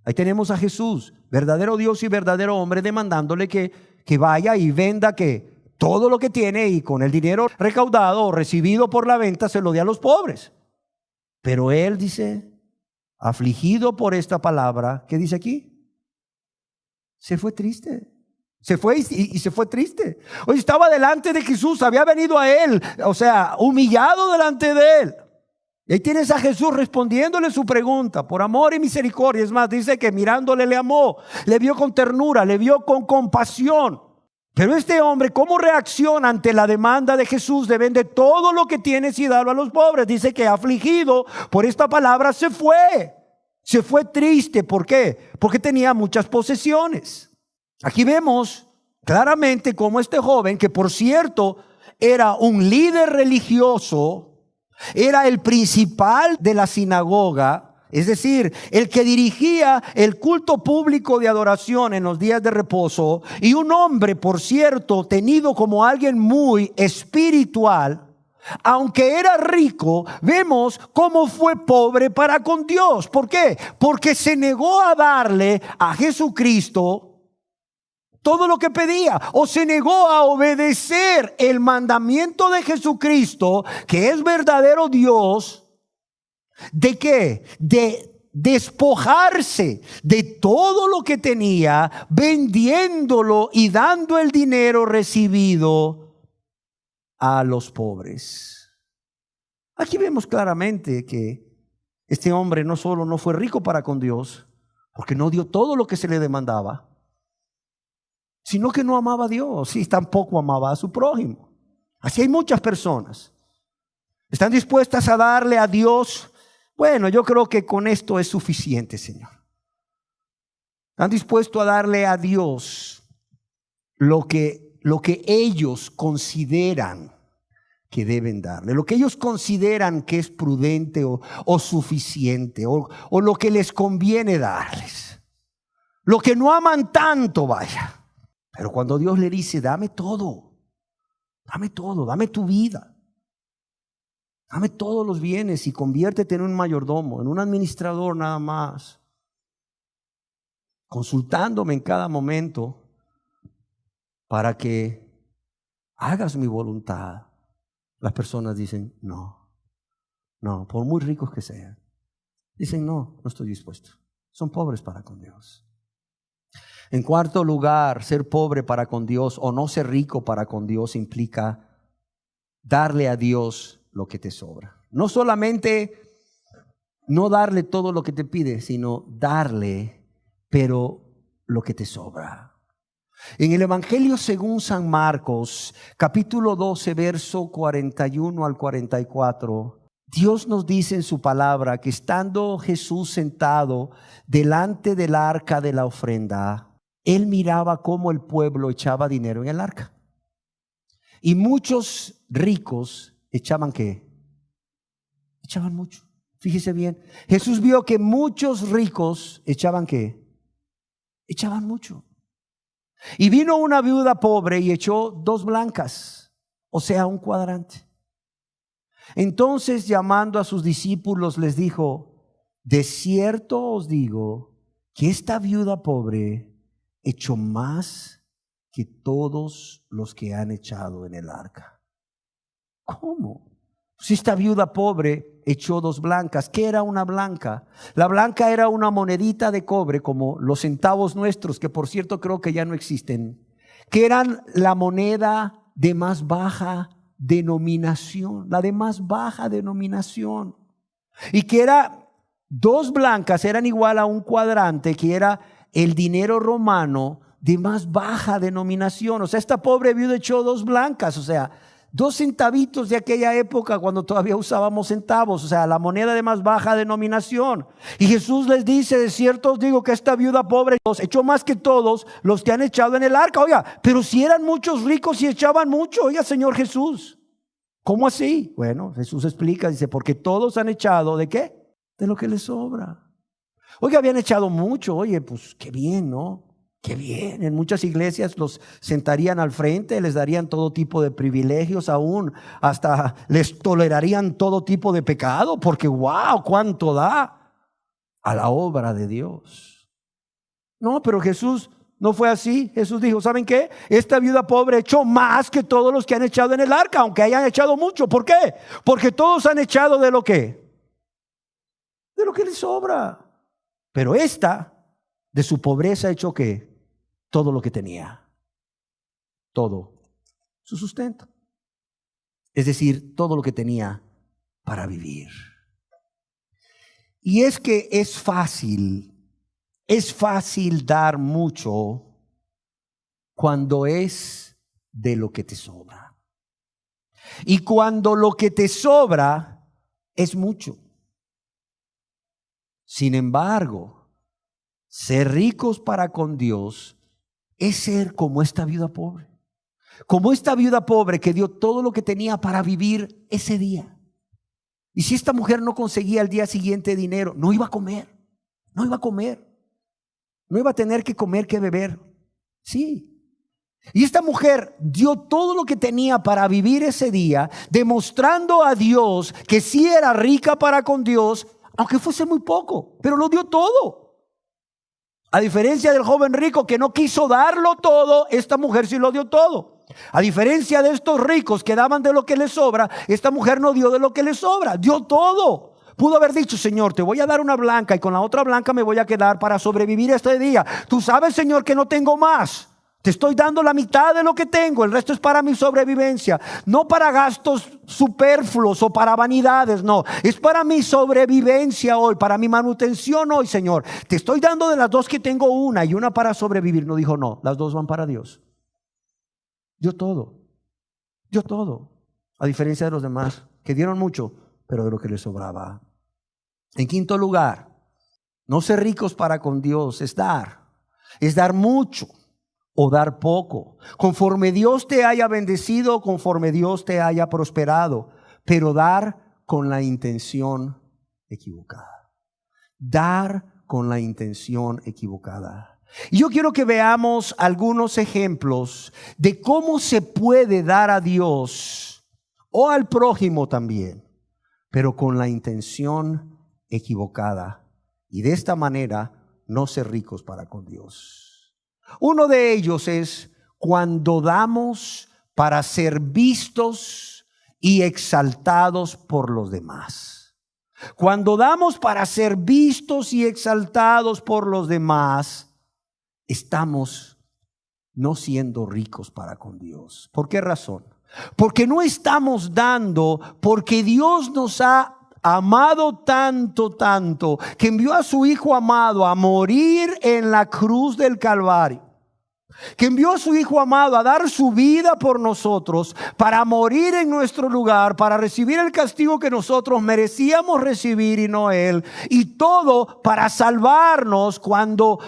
Ahí tenemos a Jesús, verdadero Dios y verdadero hombre, demandándole que vaya y venda ¿qué? Todo lo que tiene, y con el dinero recaudado o recibido por la venta se lo dé a los pobres. Pero él dice, afligido por esta palabra, ¿qué dice aquí? Se fue triste. Se fue y se fue triste. Hoy estaba delante de Jesús, había venido a él, o sea, humillado delante de él. Y ahí tienes a Jesús respondiéndole su pregunta por amor y misericordia. Es más, dice que mirándole le amó, le vio con ternura, le vio con compasión. Pero este hombre, ¿cómo reacciona ante la demanda de Jesús de vende todo lo que tienes y dalo a los pobres? Dice que afligido por esta palabra se fue triste. ¿Por qué? Porque tenía muchas posesiones. Aquí vemos claramente cómo este joven, que por cierto era un líder religioso, era el principal de la sinagoga, es decir, el que dirigía el culto público de adoración en los días de reposo, y un hombre, por cierto, tenido como alguien muy espiritual, aunque era rico, vemos cómo fue pobre para con Dios. ¿Por qué? Porque se negó a darle a Jesucristo todo lo que pedía, o se negó a obedecer el mandamiento de Jesucristo, que es verdadero Dios. ¿De qué? De despojarse de todo lo que tenía, vendiéndolo y dando el dinero recibido a los pobres. Aquí vemos claramente que este hombre no solo no fue rico para con Dios, porque no dio todo lo que se le demandaba, sino que no amaba a Dios y tampoco amaba a su prójimo. Así hay muchas personas. Están dispuestas a darle a Dios, bueno, yo creo que con esto es suficiente, Señor. Están dispuestos a darle a Dios lo que ellos consideran que deben darle, lo que ellos consideran que es prudente o suficiente, o lo que les conviene darles, lo que no aman tanto, vaya. Pero cuando Dios le dice, dame todo, dame tu vida, dame todos los bienes y conviértete en un mayordomo, en un administrador nada más, consultándome en cada momento para que hagas mi voluntad. Las personas dicen, no, por muy ricos que sean. Dicen, no estoy dispuesto. Son pobres para con Dios. En cuarto lugar, ser pobre para con Dios o no ser rico para con Dios implica darle a Dios lo que te sobra. No solamente no darle todo lo que te pide, sino darle, pero lo que te sobra. En el Evangelio según San Marcos, capítulo 12, verso 41 al 44, Dios nos dice en su palabra que estando Jesús sentado delante del arca de la ofrenda, Él miraba cómo el pueblo echaba dinero en el arca. Y muchos ricos echaban ¿qué? Echaban mucho. Fíjese bien, Jesús vio que muchos ricos echaban ¿qué? Echaban mucho. Y vino una viuda pobre y echó 2 blancas, o sea, un cuadrante. Entonces, llamando a sus discípulos, les dijo: de cierto os digo que esta viuda pobre echó más que todos los que han echado en el arca. ¿Cómo? Si esta viuda pobre echó 2 blancas. ¿Qué era una blanca? La blanca era una monedita de cobre, como los centavos nuestros, que por cierto creo que ya no existen, que eran la moneda de más baja denominación, la de más baja denominación, y que era 2 blancas eran igual a un cuadrante, que era el dinero romano de más baja denominación. O sea, esta pobre viuda echó 2 blancas, o sea, 2 centavitos de aquella época cuando todavía usábamos centavos, o sea, la moneda de más baja denominación. Y Jesús les dice: de cierto os digo que esta viuda pobre echó más que todos los que han echado en el arca. Oiga, pero si eran muchos ricos y echaban mucho. Oiga, Señor Jesús, ¿cómo así? Bueno, Jesús explica, dice: porque todos han echado ¿de qué? De lo que les sobra. Oiga, habían echado mucho. Oye, pues qué bien, ¿no? Qué bien. En muchas iglesias los sentarían al frente, les darían todo tipo de privilegios, aún hasta les tolerarían todo tipo de pecado, porque wow, cuánto da a la obra de Dios. No, pero Jesús no fue así. Jesús dijo: ¿saben qué? Esta viuda pobre echó más que todos los que han echado en el arca, aunque hayan echado mucho. ¿Por qué? Porque todos han echado de lo que les sobra. Pero esta, de su pobreza, echó ¿qué? Todo lo que tenía, todo su sustento, es decir, todo lo que tenía para vivir. Y es que es fácil dar mucho cuando es de lo que te sobra, y cuando lo que te sobra es mucho. Sin embargo, ser ricos para con Dios es ser como esta viuda pobre. Como esta viuda pobre que dio todo lo que tenía para vivir ese día. Y si esta mujer no conseguía al día siguiente dinero, no iba a comer. No iba a tener que comer, que beber. Sí. Y esta mujer dio todo lo que tenía para vivir ese día, demostrando a Dios que sí era rica para con Dios, aunque fuese muy poco, pero lo dio todo. A diferencia del joven rico que no quiso darlo todo, esta mujer sí lo dio todo. A diferencia de estos ricos que daban de lo que les sobra, esta mujer no dio de lo que les sobra, dio todo. Pudo haber dicho: Señor, te voy a dar una blanca y con la otra blanca me voy a quedar para sobrevivir este día. Tú sabes, Señor, que no tengo más. Te estoy dando la mitad de lo que tengo, el resto es para mi sobrevivencia, no para gastos superfluos o para vanidades, no, es para mi sobrevivencia hoy, para mi manutención hoy, Señor. Te estoy dando de las dos que tengo una y una para sobrevivir. No dijo, no, las dos van para Dios. Dio todo, a diferencia de los demás que dieron mucho, pero de lo que les sobraba. En quinto lugar, no ser ricos para con Dios es dar mucho o dar poco, conforme Dios te haya bendecido, conforme Dios te haya prosperado, pero dar con la intención equivocada. Dar con la intención equivocada. Y yo quiero que veamos algunos ejemplos de cómo se puede dar a Dios o al prójimo también, pero con la intención equivocada, y de esta manera no ser ricos para con Dios. Uno de ellos es cuando damos para ser vistos y exaltados por los demás. Cuando damos para ser vistos y exaltados por los demás, estamos no siendo ricos para con Dios. ¿Por qué razón? Porque no estamos dando porque Dios nos ha amado tanto, que envió a su Hijo amado a morir en la cruz del Calvario, que envió a su Hijo amado a dar su vida por nosotros, para morir en nuestro lugar, para recibir el castigo que nosotros merecíamos recibir y no Él, y todo para salvarnos cuando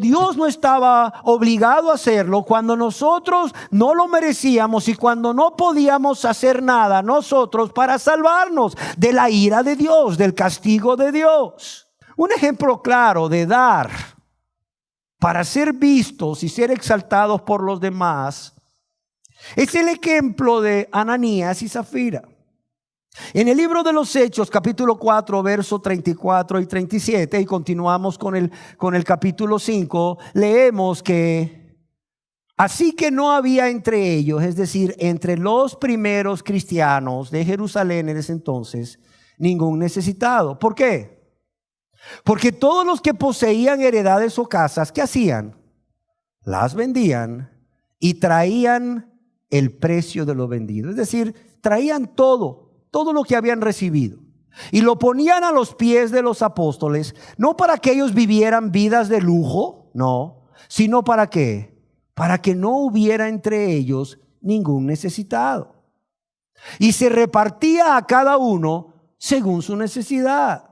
Dios no estaba obligado a hacerlo, cuando nosotros no lo merecíamos y cuando no podíamos hacer nada nosotros para salvarnos de la ira de Dios, del castigo de Dios. Un ejemplo claro de dar para ser vistos y ser exaltados por los demás es el ejemplo de Ananías y Zafira. En el libro de los Hechos, capítulo 4, versos 34 y 37, y continuamos con el capítulo 5, leemos que así que no había entre ellos, es decir, entre los primeros cristianos de Jerusalén en ese entonces, ningún necesitado. ¿Por qué? Porque todos los que poseían heredades o casas, ¿qué hacían? Las vendían y traían el precio de lo vendido. Es decir, traían todo lo que habían recibido, y lo ponían a los pies de los apóstoles, no para que ellos vivieran vidas de lujo, no, sino para ¿qué? Para que no hubiera entre ellos ningún necesitado. Y se repartía a cada uno según su necesidad.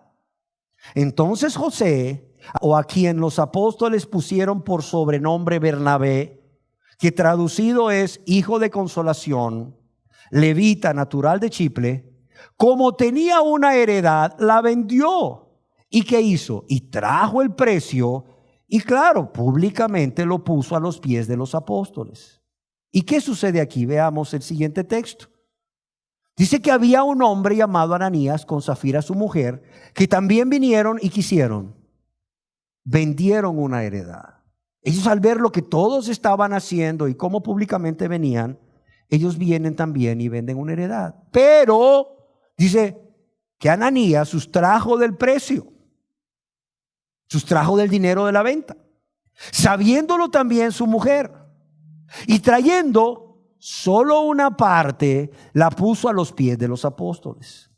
Entonces José, o a quien los apóstoles pusieron por sobrenombre Bernabé, que traducido es hijo de consolación, levita natural de Chipre, como tenía una heredad, la vendió. ¿Y qué hizo? Y trajo el precio, y claro, públicamente lo puso a los pies de los apóstoles. ¿Y qué sucede aquí? Veamos el siguiente texto. Dice que había un hombre llamado Ananías con Zafira su mujer, que también vinieron y quisieron, vendieron una heredad. Ellos, al ver lo que todos estaban haciendo y cómo públicamente venían, ellos vienen también y venden una heredad. Pero dice que Ananías sustrajo del precio, sustrajo del dinero de la venta, sabiéndolo también su mujer, y trayendo solo una parte, la puso a los pies de los apóstoles,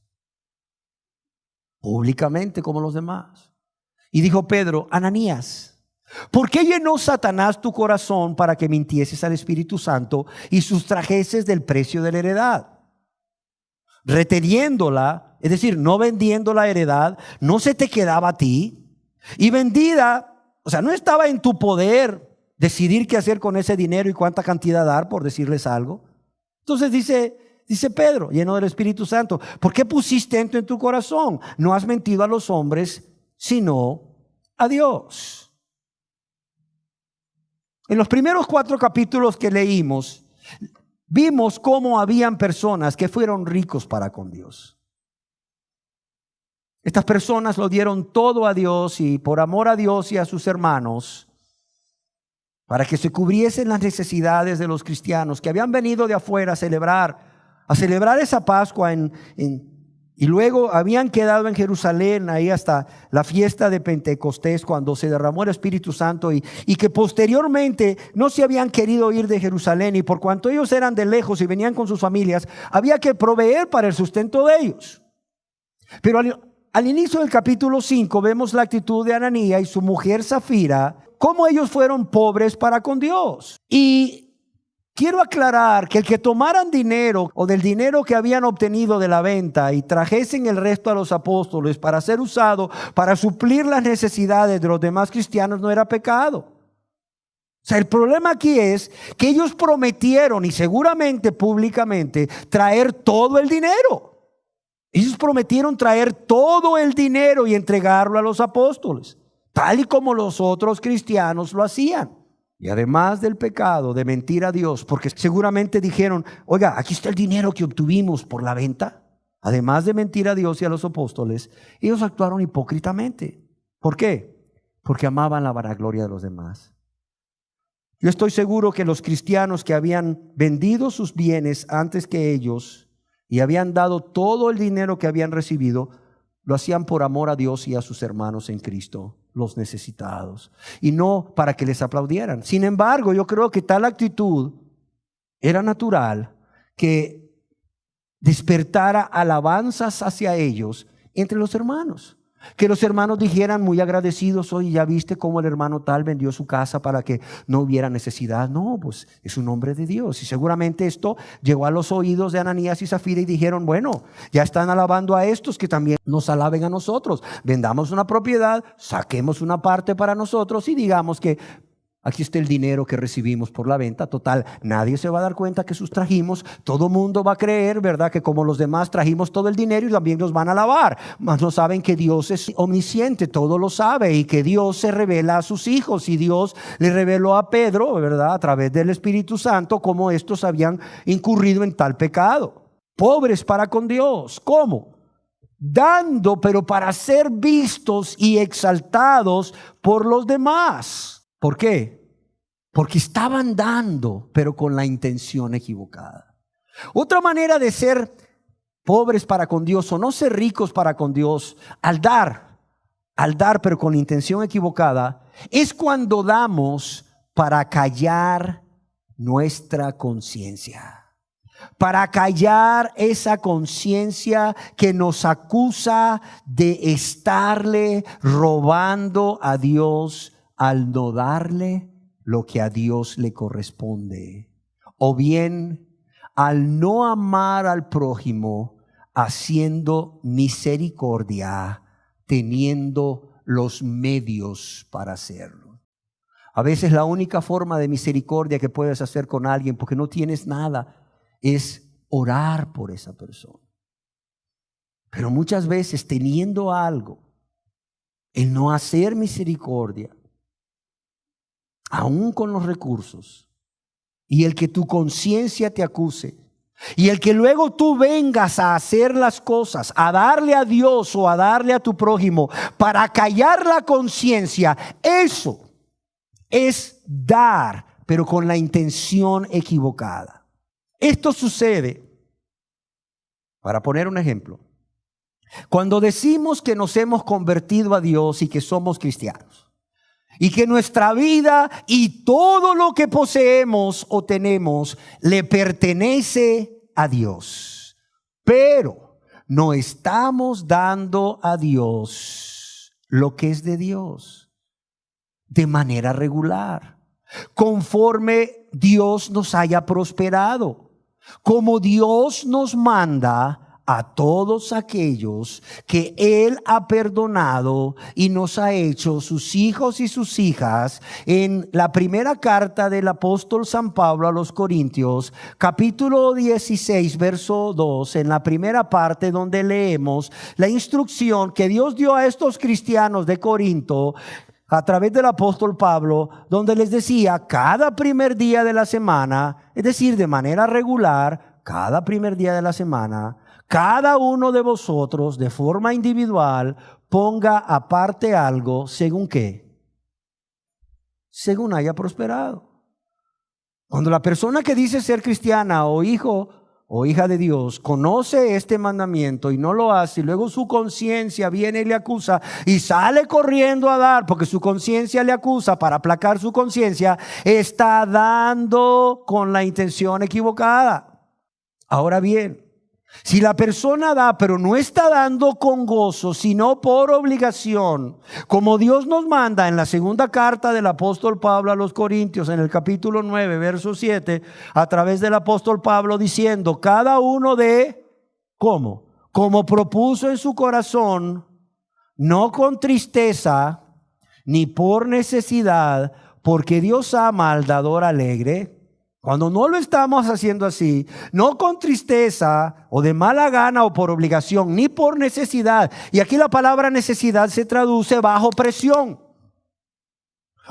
públicamente como los demás. Y dijo Pedro: Ananías, ¿por qué llenó Satanás tu corazón para que mintieses al Espíritu Santo y sustrajeses del precio de la heredad? Reteniéndola, es decir, no vendiendo la heredad, no se te quedaba a ti, y vendida, o sea, no estaba en tu poder decidir qué hacer con ese dinero y cuánta cantidad dar, por decirles algo. Entonces dice Pedro, lleno del Espíritu Santo: ¿por qué pusiste esto en tu corazón? No has mentido a los hombres, sino a Dios. En los primeros 4 capítulos que leímos, vimos cómo habían personas que fueron ricos para con Dios. Estas personas lo dieron todo a Dios, y por amor a Dios y a sus hermanos, para que se cubriesen las necesidades de los cristianos que habían venido de afuera a celebrar esa Pascua en Y luego habían quedado en Jerusalén ahí hasta la fiesta de Pentecostés, cuando se derramó el Espíritu Santo, y que posteriormente no se habían querido ir de Jerusalén, y por cuanto ellos eran de lejos y venían con sus familias, había que proveer para el sustento de ellos. Pero al inicio del capítulo 5 vemos la actitud de Ananías y su mujer Zafira, cómo ellos fueron pobres para con Dios. Y quiero aclarar que el que tomaran dinero o del dinero que habían obtenido de la venta y trajesen el resto a los apóstoles para ser usado para suplir las necesidades de los demás cristianos no era pecado. O sea, el problema aquí es que ellos prometieron, y seguramente públicamente, traer todo el dinero. Ellos prometieron traer todo el dinero y entregarlo a los apóstoles, tal y como los otros cristianos lo hacían. Y además del pecado de mentir a Dios, porque seguramente dijeron, oiga, aquí está el dinero que obtuvimos por la venta. Además de mentir a Dios y a los apóstoles, ellos actuaron hipócritamente. ¿Por qué? Porque amaban la vanagloria de los demás. Yo estoy seguro que los cristianos que habían vendido sus bienes antes que ellos y habían dado todo el dinero que habían recibido, lo hacían por amor a Dios y a sus hermanos en Cristo, los necesitados, y no para que les aplaudieran. Sin embargo, yo creo que tal actitud era natural que despertara alabanzas hacia ellos entre los hermanos. Que los hermanos dijeran muy agradecidos, oye, ¿ya viste cómo el hermano tal vendió su casa para que no hubiera necesidad? No, pues es un hombre de Dios. Y seguramente esto llegó a los oídos de Ananías y Zafira y dijeron, bueno, ya están alabando a estos, que también nos alaben a nosotros. Vendamos una propiedad, saquemos una parte para nosotros y digamos que aquí está el dinero que recibimos por la venta. Total, nadie se va a dar cuenta que sustrajimos. Todo mundo va a creer, ¿verdad?, que como los demás trajimos todo el dinero y también nos van a alabar. Mas no saben que Dios es omnisciente, todo lo sabe, y que Dios se revela a sus hijos. Y Dios le reveló a Pedro, ¿verdad?, a través del Espíritu Santo, cómo estos habían incurrido en tal pecado. Pobres para con Dios. ¿Cómo? Dando, pero para ser vistos y exaltados por los demás. ¿Por qué? Porque estaban dando, pero con la intención equivocada. Otra manera de ser pobres para con Dios o no ser ricos para con Dios, al dar pero con la intención equivocada, es cuando damos para callar nuestra conciencia. Para callar esa conciencia que nos acusa de estarle robando a Dios al no darle lo que a Dios le corresponde, o bien al no amar al prójimo haciendo misericordia, teniendo los medios para hacerlo. A veces la única forma de misericordia que puedes hacer con alguien, porque no tienes nada, es orar por esa persona. Pero muchas veces, teniendo algo, el no hacer misericordia, aún con los recursos, y el que tu conciencia te acuse, y el que luego tú vengas a hacer las cosas, a darle a Dios o a darle a tu prójimo para callar la conciencia, eso es dar, pero con la intención equivocada. Esto sucede, para poner un ejemplo, cuando decimos que nos hemos convertido a Dios y que somos cristianos, y que nuestra vida y todo lo que poseemos o tenemos le pertenece a Dios, pero no estamos dando a Dios lo que es de Dios de manera regular, conforme Dios nos haya prosperado, como Dios nos manda a todos aquellos que Él ha perdonado y nos ha hecho sus hijos y sus hijas. En la primera carta del apóstol San Pablo a los Corintios, capítulo 16, verso 2, en la primera parte donde leemos la instrucción que Dios dio a estos cristianos de Corinto a través del apóstol Pablo, donde les decía, cada primer día de la semana, es decir, de manera regular, cada primer día de la semana, cada uno de vosotros, de forma individual, ponga aparte algo, ¿según qué? Según haya prosperado. Cuando la persona que dice ser cristiana o hijo o hija de Dios conoce este mandamiento y no lo hace, y luego su conciencia viene y le acusa y sale corriendo a dar porque su conciencia le acusa para aplacar su conciencia, está dando con la intención equivocada. Ahora bien, si la persona da, pero no está dando con gozo, sino por obligación, como Dios nos manda en la segunda carta del apóstol Pablo a los Corintios, en el capítulo 9, verso 7, a través del apóstol Pablo diciendo, cada uno de, ¿cómo? Como propuso en su corazón, no con tristeza, ni por necesidad, porque Dios ama al dador alegre. Cuando no lo estamos haciendo así, no con tristeza o de mala gana o por obligación, ni por necesidad. Y aquí la palabra necesidad se traduce bajo presión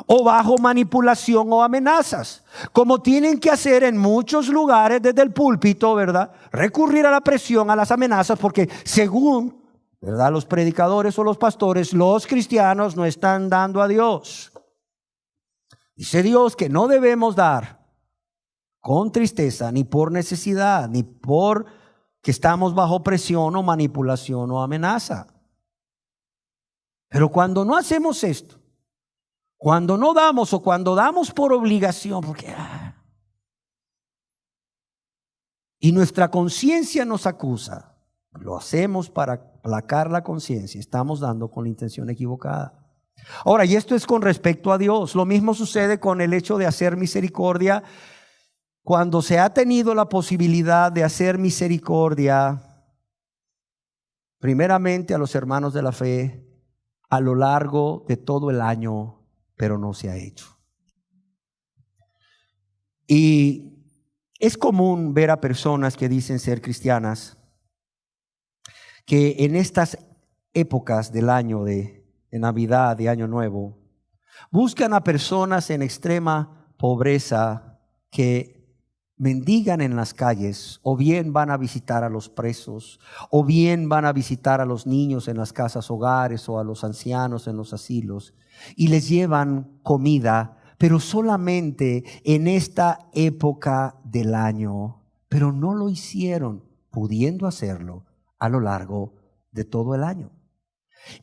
o bajo manipulación o amenazas, como tienen que hacer en muchos lugares desde el púlpito, ¿verdad? Recurrir a la presión, a las amenazas, porque según, ¿verdad?, los predicadores o los pastores, los cristianos no están dando a Dios. Dice Dios que no debemos dar con tristeza, ni por necesidad, ni por que estamos bajo presión o manipulación o amenaza. Pero cuando no hacemos esto, cuando no damos o cuando damos por obligación, porque y nuestra conciencia nos acusa, lo hacemos para aplacar la conciencia, estamos dando con la intención equivocada. Ahora, y esto es con respecto a Dios. Lo mismo sucede con el hecho de hacer misericordia. Cuando se ha tenido la posibilidad de hacer misericordia, primeramente a los hermanos de la fe, a lo largo de todo el año, pero no se ha hecho. Y es común ver a personas que dicen ser cristianas, que en estas épocas del año de Navidad, de Año Nuevo, buscan a personas en extrema pobreza que mendigan en las calles, o bien van a visitar a los presos, o bien van a visitar a los niños en las casas hogares o a los ancianos en los asilos, y les llevan comida, pero solamente en esta época del año, pero no lo hicieron, pudiendo hacerlo a lo largo de todo el año.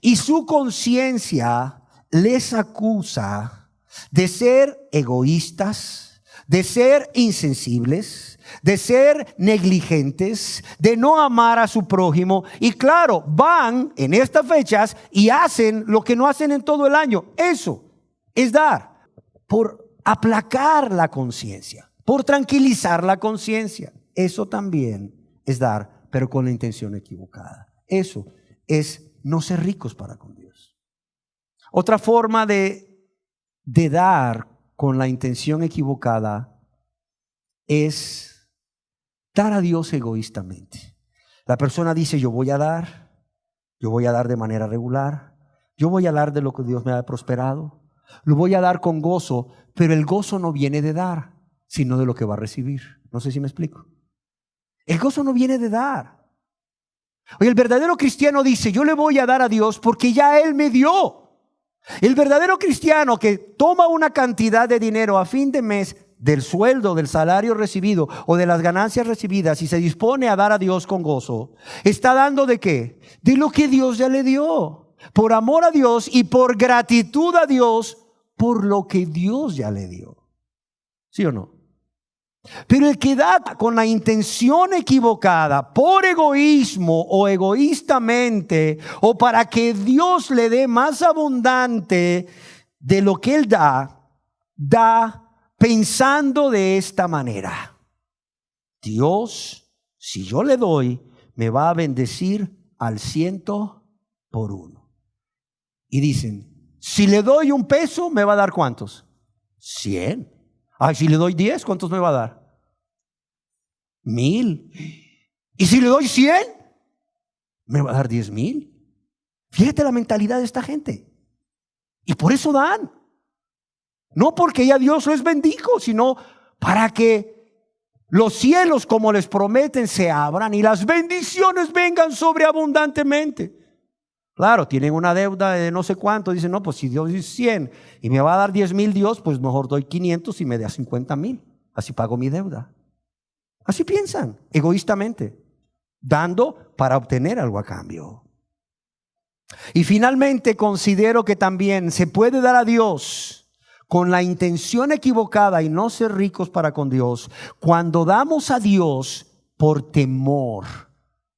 Y su conciencia les acusa de ser egoístas, de ser insensibles, de ser negligentes, de no amar a su prójimo. Y claro, van en estas fechas y hacen lo que no hacen en todo el año. Eso es dar por aplacar la conciencia, por tranquilizar la conciencia. Eso también es dar, pero con la intención equivocada. Eso es no ser ricos para con Dios. Otra forma de dar con la intención equivocada es dar a Dios egoístamente. La persona dice, yo voy a dar de manera regular, yo voy a dar de lo que Dios me ha prosperado, lo voy a dar con gozo, pero el gozo no viene de dar, sino de lo que va a recibir. No sé si me explico. El gozo no viene de dar. Oye, el verdadero cristiano dice, yo le voy a dar a Dios porque ya Él me dio. El verdadero cristiano que toma una cantidad de dinero a fin de mes del sueldo, del salario recibido o de las ganancias recibidas y se dispone a dar a Dios con gozo, está dando ¿de qué? De lo que Dios ya le dio, por amor a Dios y por gratitud a Dios por lo que Dios ya le dio. ¿Sí o no? Pero el que da con la intención equivocada, por egoísmo o egoístamente, o para que Dios le dé más abundante de lo que Él da pensando de esta manera: Dios, si yo le doy, me va a bendecir al 100%. Y dicen, si le doy $1, ¿me va a dar cuántos? 100. Ay, si le doy 10, ¿cuántos me va a dar? 1000. Y si le doy 100, me va a dar 10,000. Fíjate la mentalidad de esta gente. Y por eso dan. No porque ya Dios les bendijo, sino para que los cielos, como les prometen, se abran y las bendiciones vengan sobreabundantemente. Claro, tienen una deuda de no sé cuánto. Dicen, no, pues si Dios dice 100 y me va a dar 10,000 Dios, pues mejor doy 500 y me da 50,000. Así pago mi deuda. Así piensan, egoístamente, dando para obtener algo a cambio. Y finalmente considero que también se puede dar a Dios con la intención equivocada y no ser ricos para con Dios, cuando damos a Dios por temor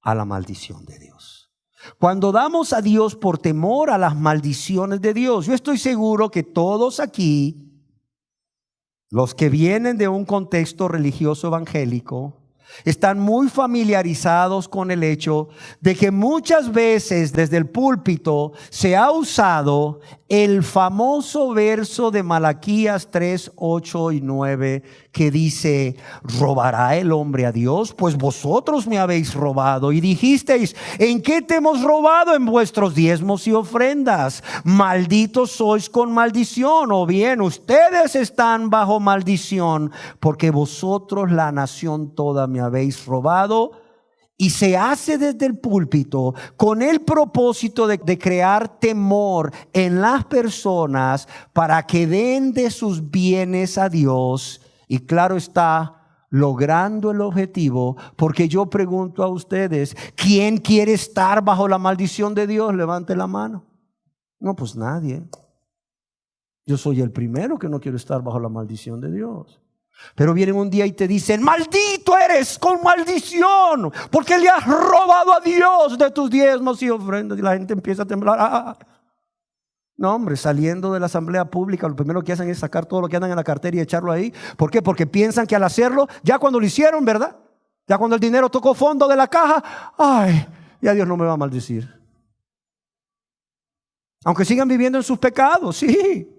a la maldición de Dios. Cuando damos a Dios por temor a las maldiciones de Dios. Yo estoy seguro que todos aquí, los que vienen de un contexto religioso evangélico, están muy familiarizados con el hecho de que muchas veces desde el púlpito se ha usado el famoso verso de Malaquías 3, 8 y 9 que dice: ¿robará el hombre a Dios? Pues vosotros me habéis robado y dijisteis: ¿en qué te hemos robado? En vuestros diezmos y ofrendas. Malditos sois con maldición, o bien ustedes están bajo maldición, porque vosotros, la nación toda, me habéis robado. Y se hace desde el púlpito con el propósito de crear temor en las personas para que den de sus bienes a Dios. Y claro está, logrando el objetivo, porque yo pregunto a ustedes, ¿quién quiere estar bajo la maldición de Dios? Levante la mano. No, pues nadie. Yo soy el primero que no quiero estar bajo la maldición de Dios. Pero vienen un día y te dicen: maldito eres con maldición, porque le has robado a Dios de tus diezmos y ofrendas. Y la gente empieza a temblar. No, hombre, saliendo de la asamblea pública, lo primero que hacen es sacar todo lo que andan en la cartera y echarlo ahí. ¿Por qué? Porque piensan que al hacerlo, ya cuando lo hicieron, ¿verdad? Ya cuando el dinero tocó fondo de la caja, ay, ya Dios no me va a maldecir. Aunque sigan viviendo en sus pecados, sí.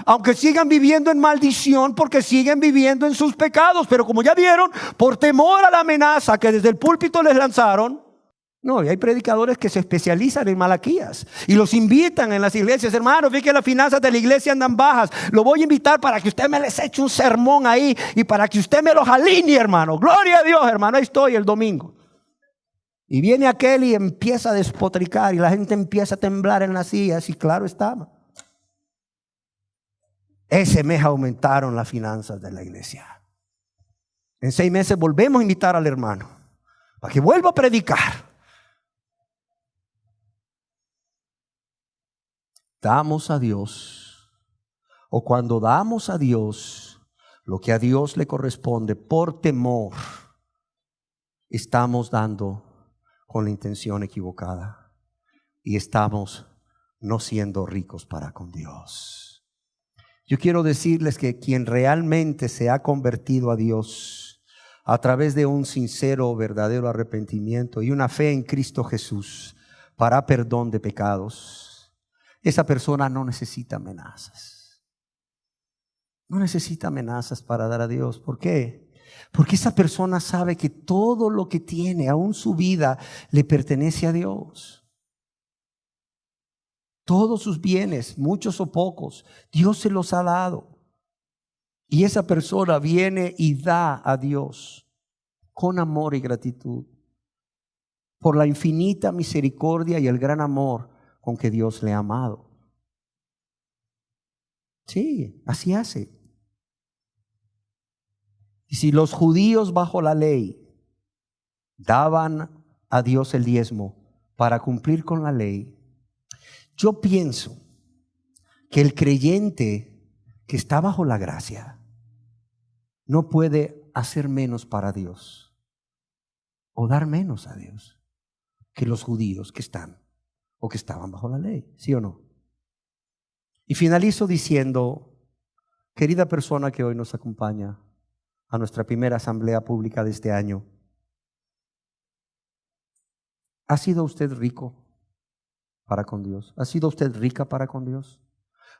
Aunque sigan viviendo en maldición, porque siguen viviendo en sus pecados. Pero como ya vieron, por temor a la amenaza que desde el púlpito les lanzaron. No, y hay predicadores que se especializan en Malaquías y los invitan en las iglesias: hermano, vi que las finanzas de la iglesia andan bajas, lo voy a invitar para que usted me les eche un sermón ahí y para que usted me los alinee, hermano. Gloria a Dios, hermano, ahí estoy el domingo. Y viene aquel y empieza a despotricar y la gente empieza a temblar en las sillas. Y claro está, ese mes aumentaron las finanzas de la iglesia. En 6 meses volvemos a invitar al hermano para que vuelva a predicar. Damos a Dios, o cuando damos a Dios lo que a Dios le corresponde por temor, estamos dando con la intención equivocada y estamos no siendo ricos para con Dios. Yo quiero decirles que quien realmente se ha convertido a Dios a través de un sincero, verdadero arrepentimiento y una fe en Cristo Jesús para perdón de pecados, esa persona no necesita amenazas. No necesita amenazas para dar a Dios. ¿Por qué? Porque esa persona sabe que todo lo que tiene, aún su vida, le pertenece a Dios. Todos sus bienes, muchos o pocos, Dios se los ha dado. Y esa persona viene y da a Dios con amor y gratitud por la infinita misericordia y el gran amor con que Dios le ha amado. Sí, así hace. Y si los judíos bajo la ley daban a Dios el diezmo para cumplir con la ley, yo pienso que el creyente que está bajo la gracia no puede hacer menos para Dios o dar menos a Dios que los judíos que están o que estaban bajo la ley, ¿sí o no? Y finalizo diciendo, querida persona que hoy nos acompaña a nuestra primera asamblea pública de este año, ¿ha sido usted rico para con Dios? ¿Ha sido usted rica para con Dios?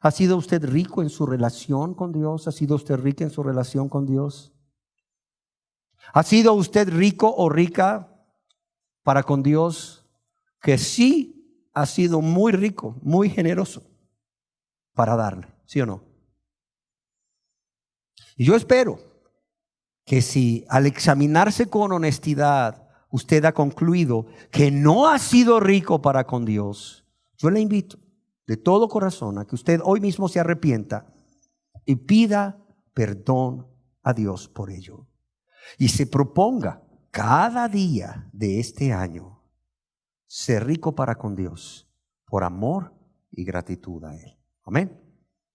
¿Ha sido usted rico en su relación con Dios? ¿Ha sido usted rica en su relación con Dios? ¿Ha sido usted rico o rica para con Dios? Que sí ha sido muy rico, muy generoso para darle, ¿sí o no? Y yo espero que si al examinarse con honestidad usted ha concluido que no ha sido rico para con Dios, yo le invito de todo corazón a que usted hoy mismo se arrepienta y pida perdón a Dios por ello. y se proponga cada día de este año ser rico para con Dios por amor y gratitud a Él. Amén.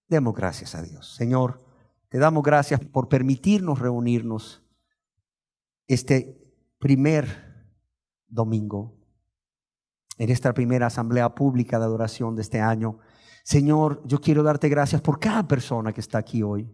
Demos gracias a Dios. Señor, te damos gracias por permitirnos reunirnos este primer domingo en esta primera asamblea pública de adoración de este año. Señor, yo quiero darte gracias por cada persona que está aquí hoy,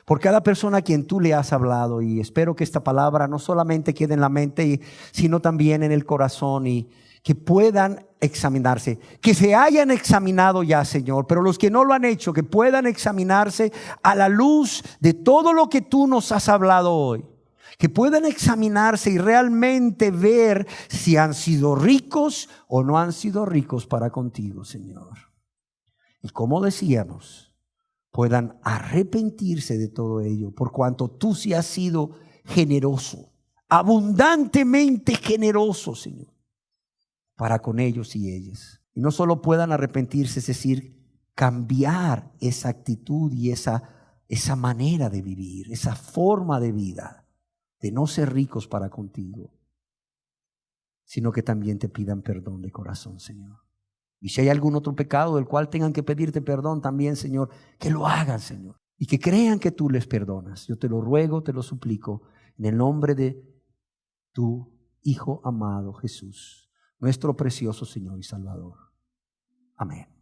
por cada persona a quien tú le has hablado, y espero que esta palabra no solamente quede en la mente, sino también en el corazón, y que puedan examinarse, que se hayan examinado ya, Señor, pero los que no lo han hecho, que puedan examinarse a la luz de todo lo que tú nos has hablado hoy. Que puedan examinarse y realmente ver si han sido ricos o no han sido ricos para contigo, Señor. Y como decíamos, puedan arrepentirse de todo ello, por cuanto tú sí has sido generoso, abundantemente generoso, Señor, para con ellos y ellas. Y no solo puedan arrepentirse, es decir, cambiar esa actitud y esa manera de vivir, esa forma de vida, de no ser ricos para contigo, sino que también te pidan perdón de corazón, Señor. Y si hay algún otro pecado del cual tengan que pedirte perdón también, Señor, que lo hagan, Señor, y que crean que tú les perdonas. Yo te lo ruego, te lo suplico, en el nombre de tu Hijo amado Jesús, nuestro precioso Señor y Salvador. Amén.